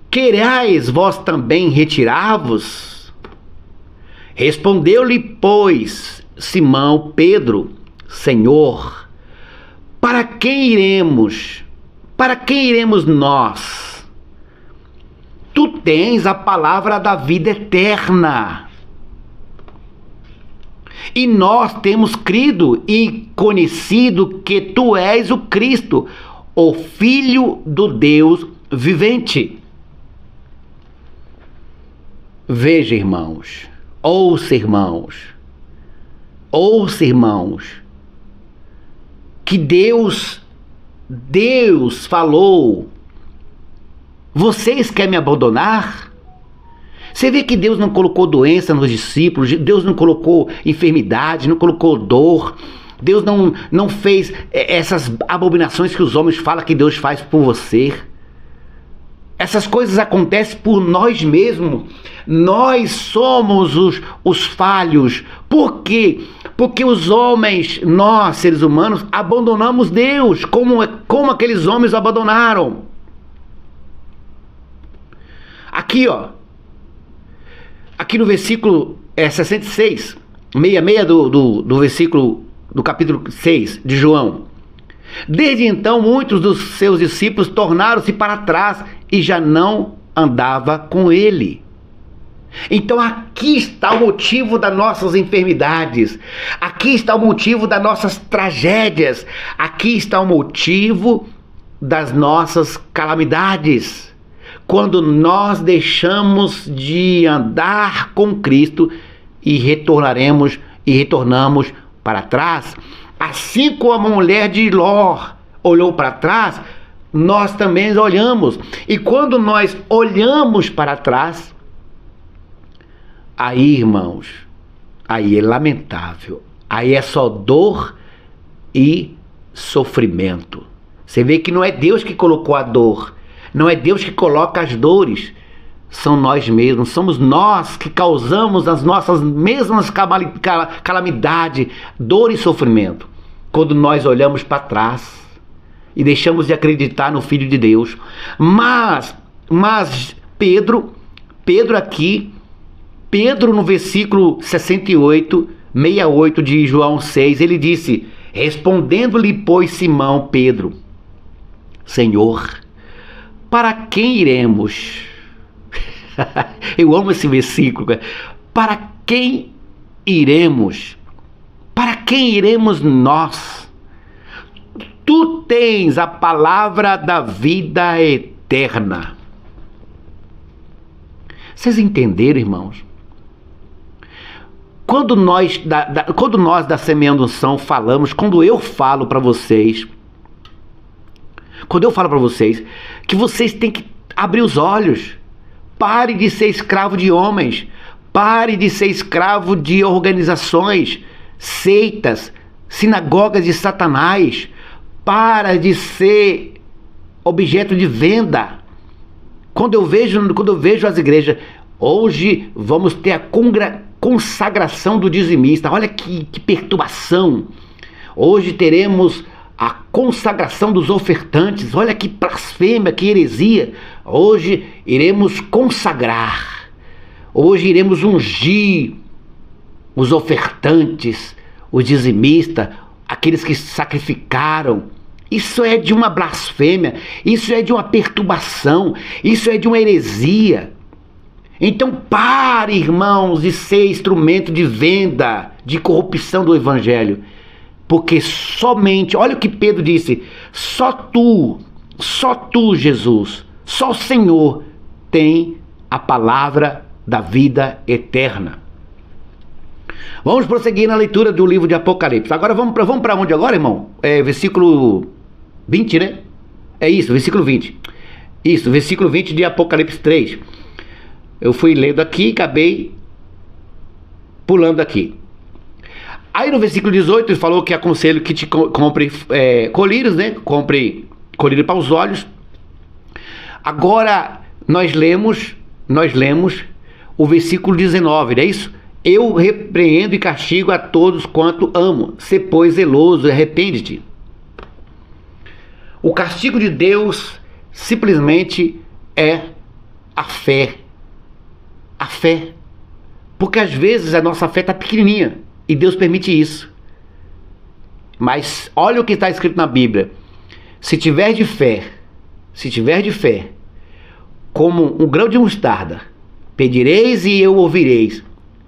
querais vós também retirar-vos? Respondeu-lhe, pois, Simão Pedro, Senhor, para quem iremos? Para quem iremos nós? Tu tens a palavra da vida eterna. E nós temos crido e conhecido que tu és o Cristo, o Filho do Deus vivente. Veja, irmãos, ouça, irmãos, que Deus falou: vocês querem me abandonar? Você vê que Deus não colocou doença nos discípulos, Deus não colocou enfermidade, não colocou dor, Deus não fez essas abominações que os homens falam que Deus faz por você. Essas coisas acontecem por nós mesmos. Nós somos os falhos. Por quê? Porque os homens, nós, seres humanos, abandonamos Deus, como aqueles homens abandonaram. Aqui, ó. Aqui no versículo 66, 66 do versículo do capítulo 6 de João. Desde então, muitos dos seus discípulos tornaram-se para trás e já não andava com ele. Então aqui está o motivo das nossas enfermidades, aqui está o motivo das nossas tragédias, aqui está o motivo das nossas calamidades. Quando nós deixamos de andar com Cristo e retornamos para trás, assim como a mulher de Ló olhou para trás, nós também olhamos. E quando nós olhamos para trás, aí, irmãos, aí é lamentável. Aí é só dor e sofrimento. Você vê que não é Deus que colocou a dor, não é Deus que coloca as dores, são nós mesmos, somos nós que causamos as nossas mesmas calamidades, dor e sofrimento, quando nós olhamos para trás e deixamos de acreditar no Filho de Deus. Mas Pedro no versículo 68 de João 6, ele disse: respondendo-lhe, pois, Simão Pedro, Senhor, para quem iremos? Eu amo esse versículo. Para quem iremos? Para quem iremos nós? Tu tens a palavra da vida eterna. Vocês entenderam, irmãos? Quando nós da Semeando Unção falamos, quando eu falo para vocês, que vocês têm que abrir os olhos, pare de ser escravo de homens, pare de ser escravo de organizações, seitas, sinagogas de Satanás, para de ser objeto de venda. Quando eu vejo as igrejas, hoje vamos ter a consagração do dizimista. Olha que perturbação. Hoje teremos a consagração dos ofertantes. Olha que blasfêmia, que heresia. Hoje iremos consagrar. Hoje iremos ungir os ofertantes, os dizimistas, aqueles que sacrificaram. Isso é de uma blasfêmia, isso é de uma perturbação, isso é de uma heresia. Então pare, irmãos, de ser instrumento de venda, de corrupção do evangelho. Porque somente, olha o que Pedro disse, só tu, Jesus, só o Senhor tem a palavra da vida eterna. Vamos prosseguir na leitura do livro de Apocalipse. Agora vamos para onde agora, irmão? Versículo 20, né? É isso, versículo 20. Isso, versículo 20 de Apocalipse 3. Eu fui lendo aqui e acabei pulando aqui. Aí no versículo 18 ele falou que aconselho que te compre colírios, né? Compre colírio para os olhos. Agora nós lemos o versículo 19, não é isso? Eu repreendo e castigo a todos quanto amo. Sê, pois, zeloso e arrepende-te. O castigo de Deus simplesmente é a fé. A fé. Porque às vezes a nossa fé está pequenininha e Deus permite isso. Mas olha o que está escrito na Bíblia. Se tiver de fé, como um grão de mostarda, pedireis e eu ouvireis.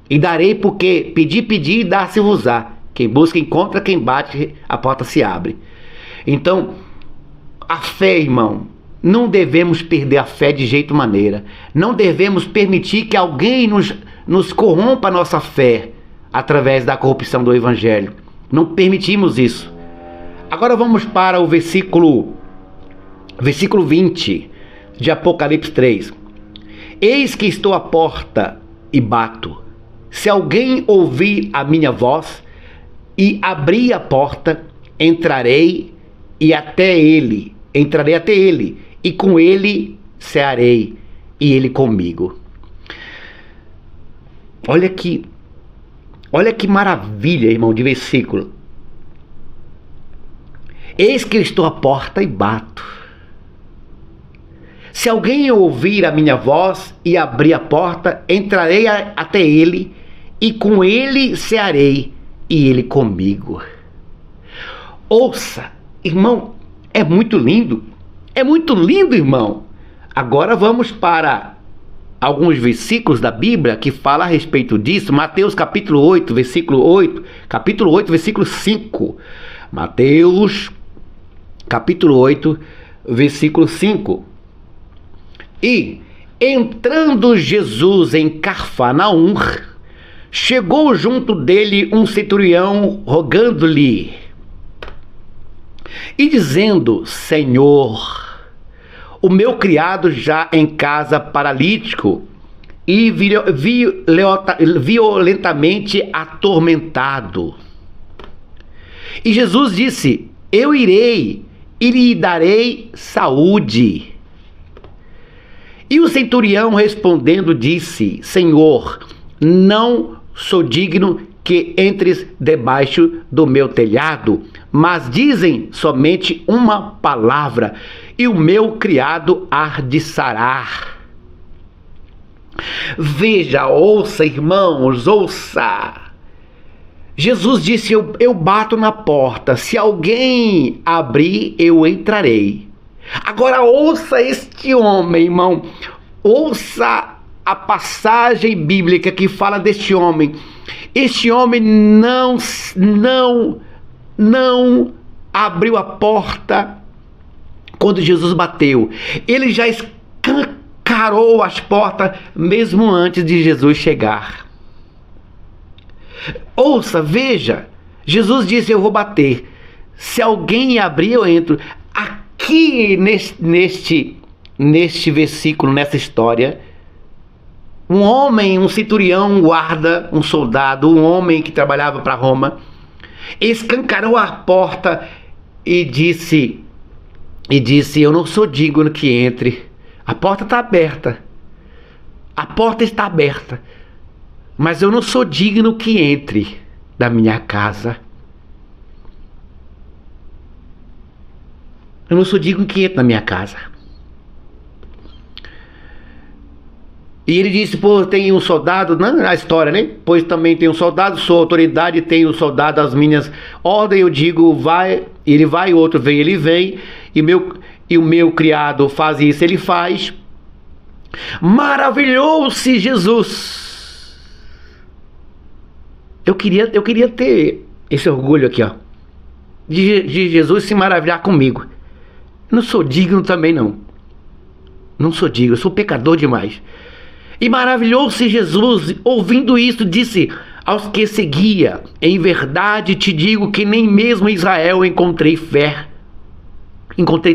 E darei, porque pedi e dá-se-vos-á. Quem busca encontra, quem bate a porta se abre. Então, a fé, irmão, não devemos perder a fé de jeito maneira. Não devemos permitir que alguém nos corrompa a nossa fé através da corrupção do evangelho. Não permitimos isso. Agora vamos para o versículo 20 de Apocalipse 3. Eis que estou à porta e bato. Se alguém ouvir a minha voz e abrir a porta, entrarei até ele, e com ele cearei, e ele comigo. Olha que maravilha, irmão, de versículo. Eis que eu estou à porta e bato. Se alguém ouvir a minha voz e abrir a porta, entrarei até ele, e com ele cearei, e ele comigo. Ouça, irmão, é muito lindo, irmão. Agora vamos para alguns versículos da Bíblia que falam a respeito disso. Mateus capítulo 8, versículo 8, capítulo 8, versículo 5. Mateus capítulo 8, versículo 5. E, entrando Jesus em Cafarnaum, chegou junto dele um centurião, rogando-lhe e dizendo: Senhor, o meu criado já em casa paralítico e violentamente atormentado. E Jesus disse: eu irei e lhe darei saúde. E o centurião respondendo disse: Senhor, não sou digno que entres debaixo do meu telhado, mas dizem somente uma palavra, e o meu criado há de sarar. Veja, ouça, irmãos, ouça. Jesus disse: eu bato na porta, se alguém abrir, eu entrarei. Agora ouça este homem, irmão. Ouça a passagem bíblica que fala deste homem. Este homem não abriu a porta quando Jesus bateu. Ele já escancarou as portas mesmo antes de Jesus chegar. Ouça, veja. Jesus disse: eu vou bater. Se alguém abrir, eu entro. Aqui neste versículo, nessa história, um homem, um centurião, um guarda, um soldado, um homem que trabalhava para Roma, escancarou a porta e disse: eu não sou digno que entre. A porta está aberta. A porta está aberta. Mas eu não sou digno que entre da minha casa. Eu não sou digno que entre na minha casa. E ele disse: pô, tem um soldado, não na história, né? Pois também tem um soldado, sou autoridade, tem um soldado às minhas ordens, eu digo, vai, ele vai, o outro vem, ele vem, e o meu criado faz isso, ele faz. Maravilhou-se Jesus. Eu queria ter esse orgulho aqui, ó, de Jesus se maravilhar comigo. Eu não sou digno também, não. Não sou digno, eu sou pecador demais. E maravilhou-se Jesus, ouvindo isso, disse aos que seguia: em verdade te digo que nem mesmo em Israel encontrei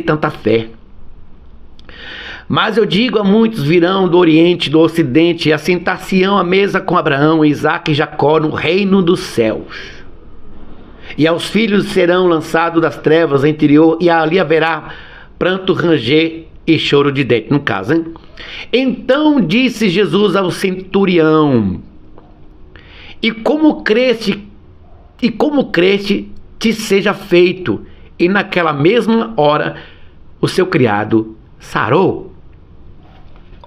tanta fé. Mas eu digo a muitos: virão do Oriente, do Ocidente, e assentar-se-ão à mesa com Abraão, Isaque e Jacó no reino dos céus. E aos filhos serão lançados das trevas interior, e ali haverá pranto, ranger e choro de dente, no caso, hein? Então disse Jesus ao centurião: e como creste, te seja feito. E naquela mesma hora o seu criado sarou.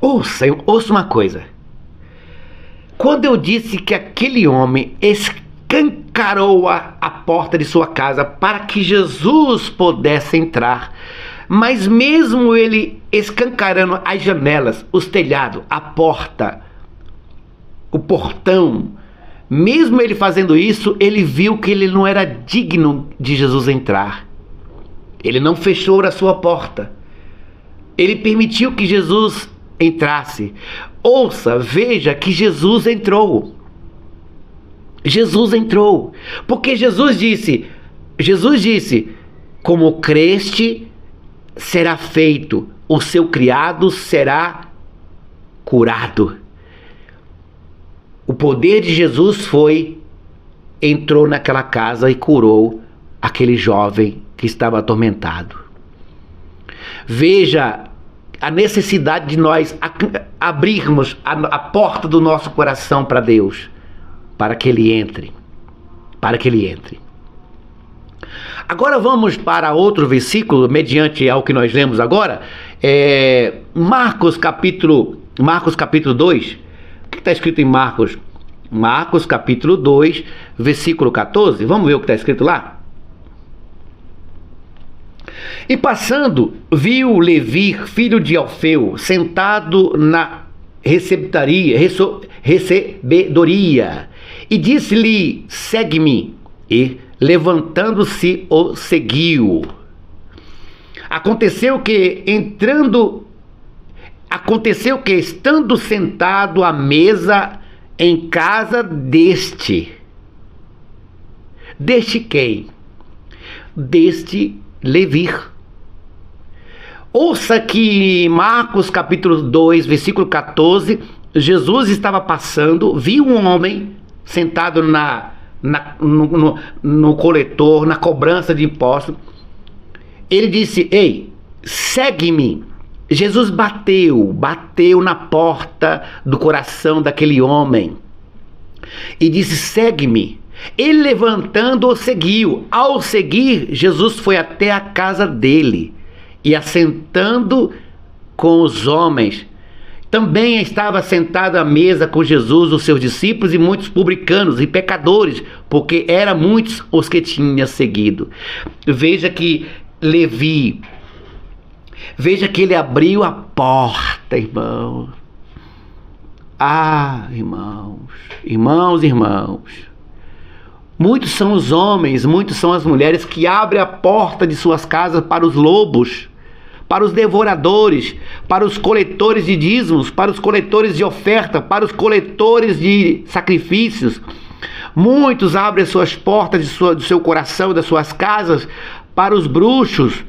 Ouça uma coisa. Quando eu disse que aquele homem escancarou a porta de sua casa para que Jesus pudesse entrar, mas mesmo ele escancarando as janelas, os telhados, a porta, o portão, mesmo ele fazendo isso, ele viu que ele não era digno de Jesus entrar. Ele não fechou a sua porta. Ele permitiu que Jesus entrasse. Ouça, veja que Jesus entrou. Jesus entrou. Porque Jesus disse, como creste, será feito, o seu criado será curado. O poder de Jesus entrou naquela casa e curou aquele jovem que estava atormentado. Veja a necessidade de nós abrirmos a porta do nosso coração para Deus, para que Ele entre. Agora vamos para outro versículo, mediante ao que nós lemos agora, Marcos capítulo 2. O que está escrito em Marcos? Marcos capítulo 2, versículo 14. Vamos ver o que está escrito lá? E passando, viu Levi, filho de Alfeu, sentado na recebedoria, e disse-lhe: segue-me. E levantando-se, o seguiu. Aconteceu que estando sentado à mesa em casa deste quem? Deste Levi. Ouça que Marcos capítulo 2, versículo 14, Jesus estava passando, viu um homem sentado no coletor, na cobrança de impostos. Ele disse: ei, segue-me. Jesus bateu na porta do coração daquele homem e disse: segue-me. Ele, levantando, o seguiu. Ao seguir, Jesus foi até a casa dele e, assentando com os homens, também estava sentado à mesa com Jesus, os seus discípulos e muitos publicanos e pecadores, porque eram muitos os que tinha seguido. Veja que Levi, Veja que ele abriu a porta, irmão. Ah, irmãos. Muitos são os homens, muitos são as mulheres que abrem a porta de suas casas para os lobos, para os devoradores, para os coletores de dízimos, para os coletores de oferta, para os coletores de sacrifícios. Muitos abrem as suas portas do seu coração, das suas casas, para os bruxos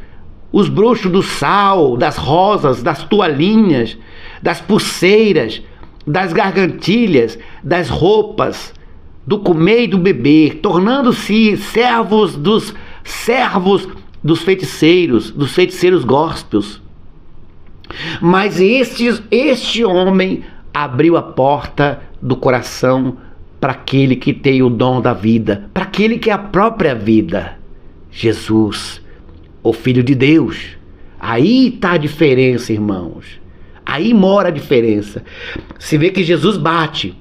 do sal, das rosas, das toalhinhas, das pulseiras, das gargantilhas, das roupas, do comer e do beber, tornando-se servos dos feiticeiros gospels. Mas este homem abriu a porta do coração para aquele que tem o dom da vida, para aquele que é a própria vida, Jesus, o Filho de Deus. Aí está a diferença, irmãos. Aí mora a diferença. Se vê que Jesus bate,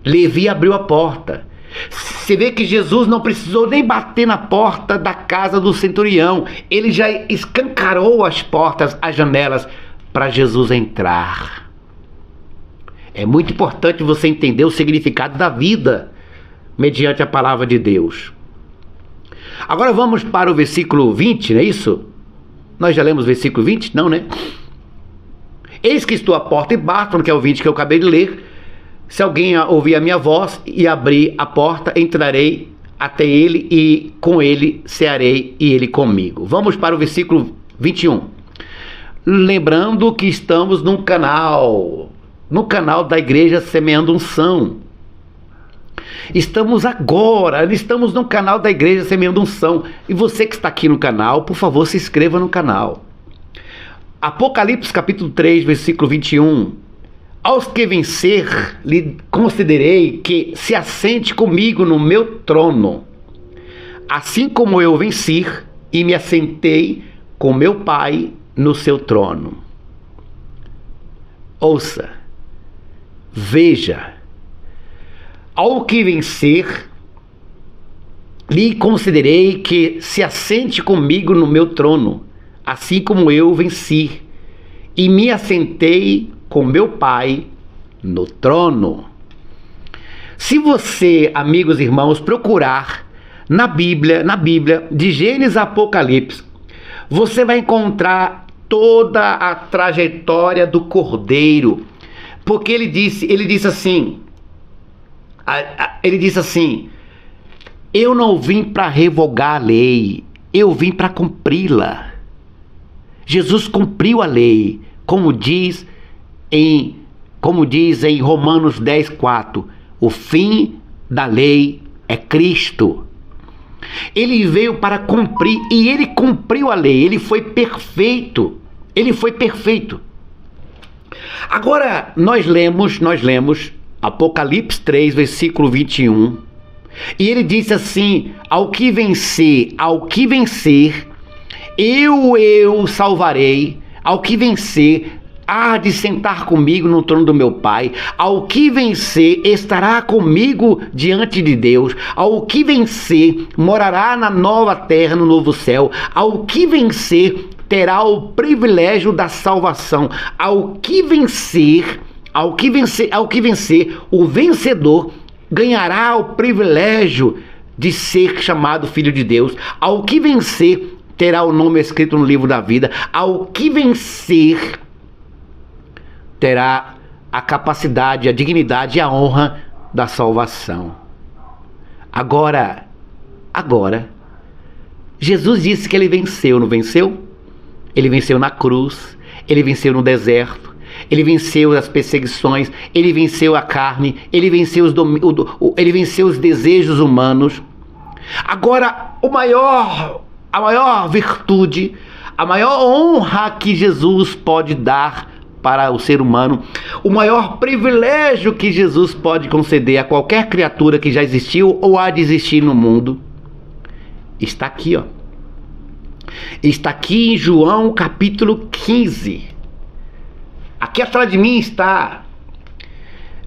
Levi abriu a porta. Você vê que Jesus não precisou nem bater na porta da casa do centurião. Ele já escancarou as portas, as janelas, para Jesus entrar. É muito importante você entender o significado da vida mediante a palavra de Deus. Agora vamos para o versículo 20, não é isso? Nós já lemos o versículo 20? Não, né? Eis que estou à porta e bato, que é o 20 que eu acabei de ler. Se alguém ouvir a minha voz e abrir a porta, entrarei até ele e com ele cearei e ele comigo. Vamos para o versículo 21. Lembrando que estamos no canal da Igreja Semeando Unção. Estamos no canal da Igreja Semeando Unção. E você que está aqui no canal, por favor, se inscreva no canal. Apocalipse capítulo 3, versículo 21. Aos que vencer, lhe concederei que se assente comigo no meu trono, assim como eu venci e me assentei com meu Pai no seu trono. Ouça, veja, ao que vencer, lhe concederei que se assente comigo no meu trono, assim como eu venci e me assentei com meu Pai no trono. Se você, amigos e irmãos, procurar na Bíblia, de Gênesis a Apocalipse, você vai encontrar toda a trajetória do Cordeiro, porque ele disse assim, eu não vim para revogar a lei, eu vim para cumpri-la. Jesus cumpriu a lei, como diz em Romanos 10:4, o fim da lei é Cristo. Ele veio para cumprir e ele cumpriu a lei, ele foi perfeito. Agora nós lemos Apocalipse 3, versículo 21, e ele disse assim: ao que vencer, eu salvarei, ao que vencer, há de sentar comigo no trono do meu Pai, ao que vencer estará comigo diante de Deus, ao que vencer morará na nova terra, no novo céu, ao que vencer terá o privilégio da salvação, ao que vencer, o vencedor ganhará o privilégio de ser chamado filho de Deus, ao que vencer terá o nome escrito no livro da vida, ao que vencer terá a capacidade, a dignidade e a honra da salvação. Agora, Jesus disse que ele venceu, não venceu? Ele venceu na cruz, ele venceu no deserto, ele venceu as perseguições, ele venceu a carne, ele venceu os desejos humanos. Agora, a maior virtude, a maior honra que Jesus pode dar para o ser humano, o maior privilégio que Jesus pode conceder a qualquer criatura que já existiu ou há de existir no mundo, está aqui, ó. Está aqui em João capítulo 15. Aqui atrás de mim está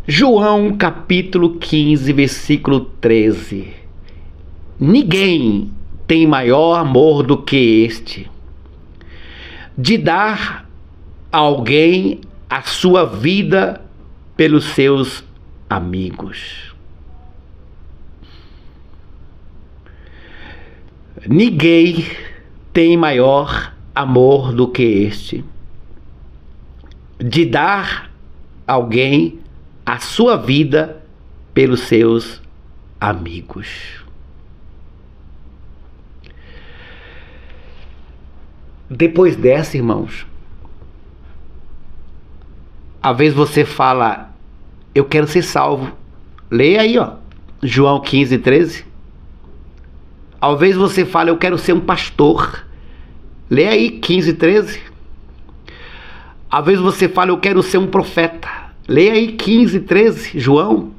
João capítulo 15, versículo 13. Ninguém tem maior amor do que este, de dar a alguém a sua vida pelos seus amigos. Ninguém tem maior amor do que este, de dar a alguém a sua vida pelos seus amigos. Depois dessa, irmãos, às vezes você fala, eu quero ser salvo. Leia aí, João 15:13. Às vezes você fala, eu quero ser um pastor. Leia aí 15:13. Às vezes você fala, eu quero ser um profeta. Leia aí 15:13, João.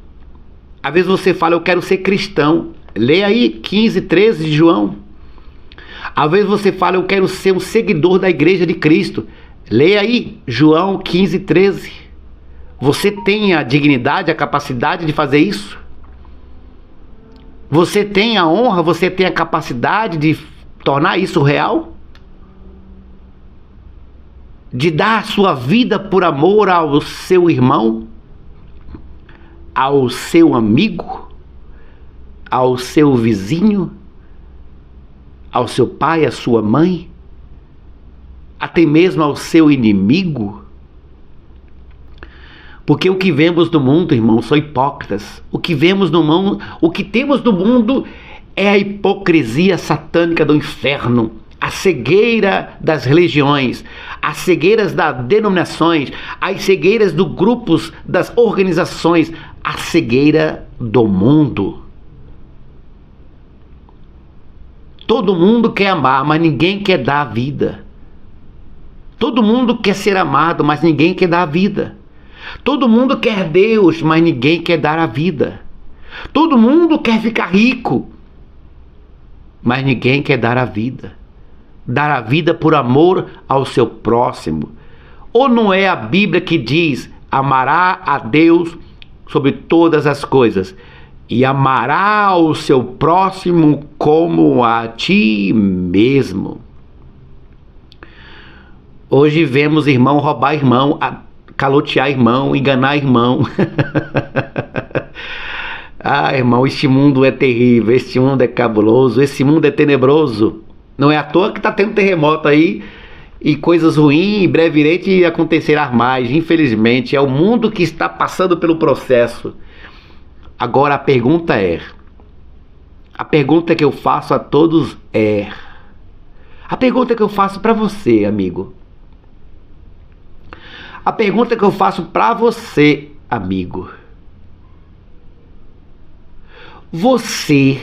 Às vezes você fala, eu quero ser cristão. Leia aí 15:13 de João. Às vezes você fala, eu quero ser um seguidor da igreja de Cristo. Leia aí João 15:13. Você tem a dignidade, a capacidade de fazer isso? Você tem a honra, você tem a capacidade de tornar isso real? De dar a sua vida por amor ao seu irmão? Ao seu amigo? Ao seu vizinho? Ao seu pai, à sua mãe? Até mesmo ao seu inimigo? Porque o que vemos no mundo, irmão, são hipócritas. O que vemos no mundo, o que temos no mundo é a hipocrisia satânica do inferno, a cegueira das religiões, as cegueiras das denominações, as cegueiras dos grupos, das organizações, a cegueira do mundo. Todo mundo quer amar, mas ninguém quer dar a vida. Todo mundo quer ser amado, mas ninguém quer dar a vida. Todo mundo quer Deus, mas ninguém quer dar a vida. Todo mundo quer ficar rico, mas ninguém quer dar a vida. Dar a vida por amor ao seu próximo. Ou não é a Bíblia que diz, amará a Deus sobre todas as coisas e amará o seu próximo como a ti mesmo? Hoje vemos irmão roubar irmão, calotear irmão, enganar irmão. Ah, irmão, este mundo é terrível, este mundo é cabuloso, esse mundo é tenebroso. Não é à toa que está tendo terremoto aí e coisas ruins, em breve irente acontecerá mais. Infelizmente, é o mundo que está passando pelo processo. Agora a pergunta que eu faço a todos a pergunta que eu faço para você, amigo. A pergunta que eu faço para você, amigo. Você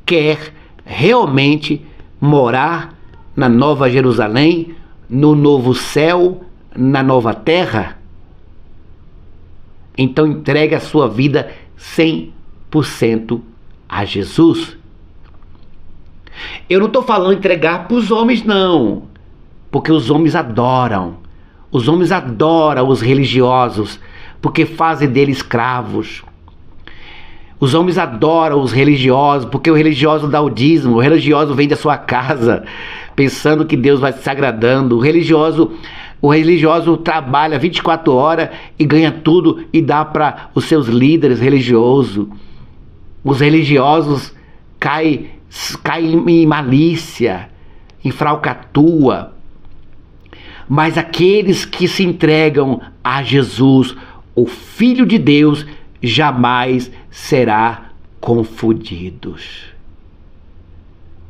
quer realmente morar na Nova Jerusalém, no novo céu, na nova terra? Então entregue a sua vida 100% a Jesus. Eu não estou falando entregar para os homens, não. Porque os homens adoram. Os homens adoram os religiosos, porque fazem deles escravos. Os homens adoram os religiosos, porque o religioso dá o dízimo, o religioso vem da sua casa, pensando que Deus vai se agradando. O religioso trabalha 24 horas e ganha tudo e dá para os seus líderes religiosos. Os religiosos caem em malícia, em falcatrua. Mas aqueles que se entregam a Jesus, o Filho de Deus, jamais será confundidos.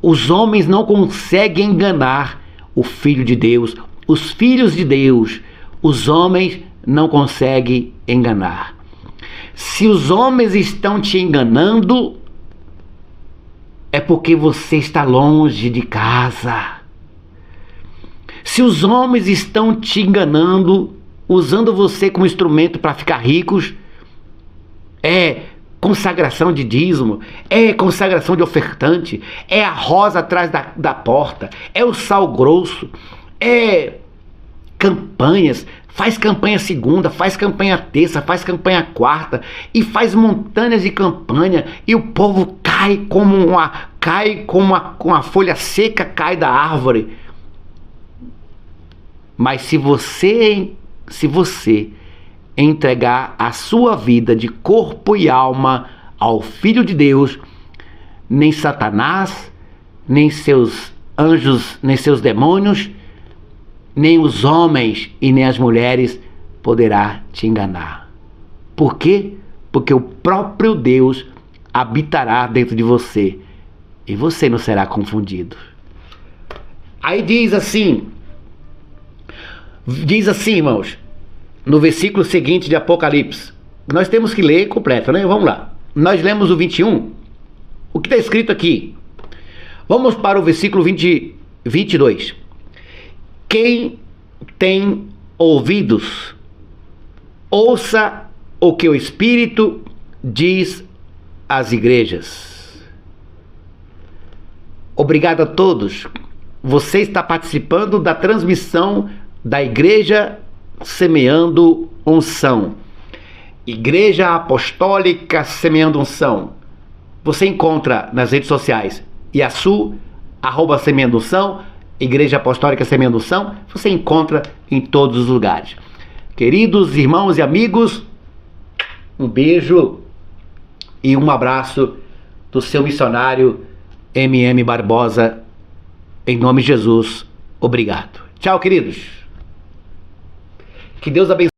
Os homens não conseguem enganar o Filho de Deus, os filhos de Deus. Os homens não conseguem enganar. Se os homens estão te enganando, é porque você está longe de casa. Se os homens estão te enganando, usando você como instrumento para ficar ricos, é consagração de dízimo, é consagração de ofertante, é a rosa atrás da porta, é o sal grosso, é campanhas, faz campanha segunda, faz campanha terça, faz campanha quarta e faz montanhas de campanha e o povo cai cai com a folha seca, cai da árvore. Mas se você entregar a sua vida de corpo e alma ao Filho de Deus, nem Satanás, nem seus anjos, nem seus demônios, nem os homens e nem as mulheres poderá te enganar. Por quê? Porque o próprio Deus habitará dentro de você e você não será confundido. Aí diz assim, irmãos, no versículo seguinte de Apocalipse. Nós temos que ler completo, né? Vamos lá. Nós lemos o 21. O que está escrito aqui? Vamos para o versículo 22. Quem tem ouvidos, ouça o que o Espírito diz às igrejas. Obrigado a todos. Você está participando da transmissão da Igreja Semeando Unção. Igreja Apostólica Semeando Unção. Você encontra nas redes sociais Iaçu, @Semeando Unção, Igreja Apostólica Semeando Unção. Você encontra em todos os lugares. Queridos irmãos e amigos, um beijo e um abraço do seu missionário MM Barbosa. Em nome de Jesus, obrigado. Tchau, queridos. Que Deus abençoe.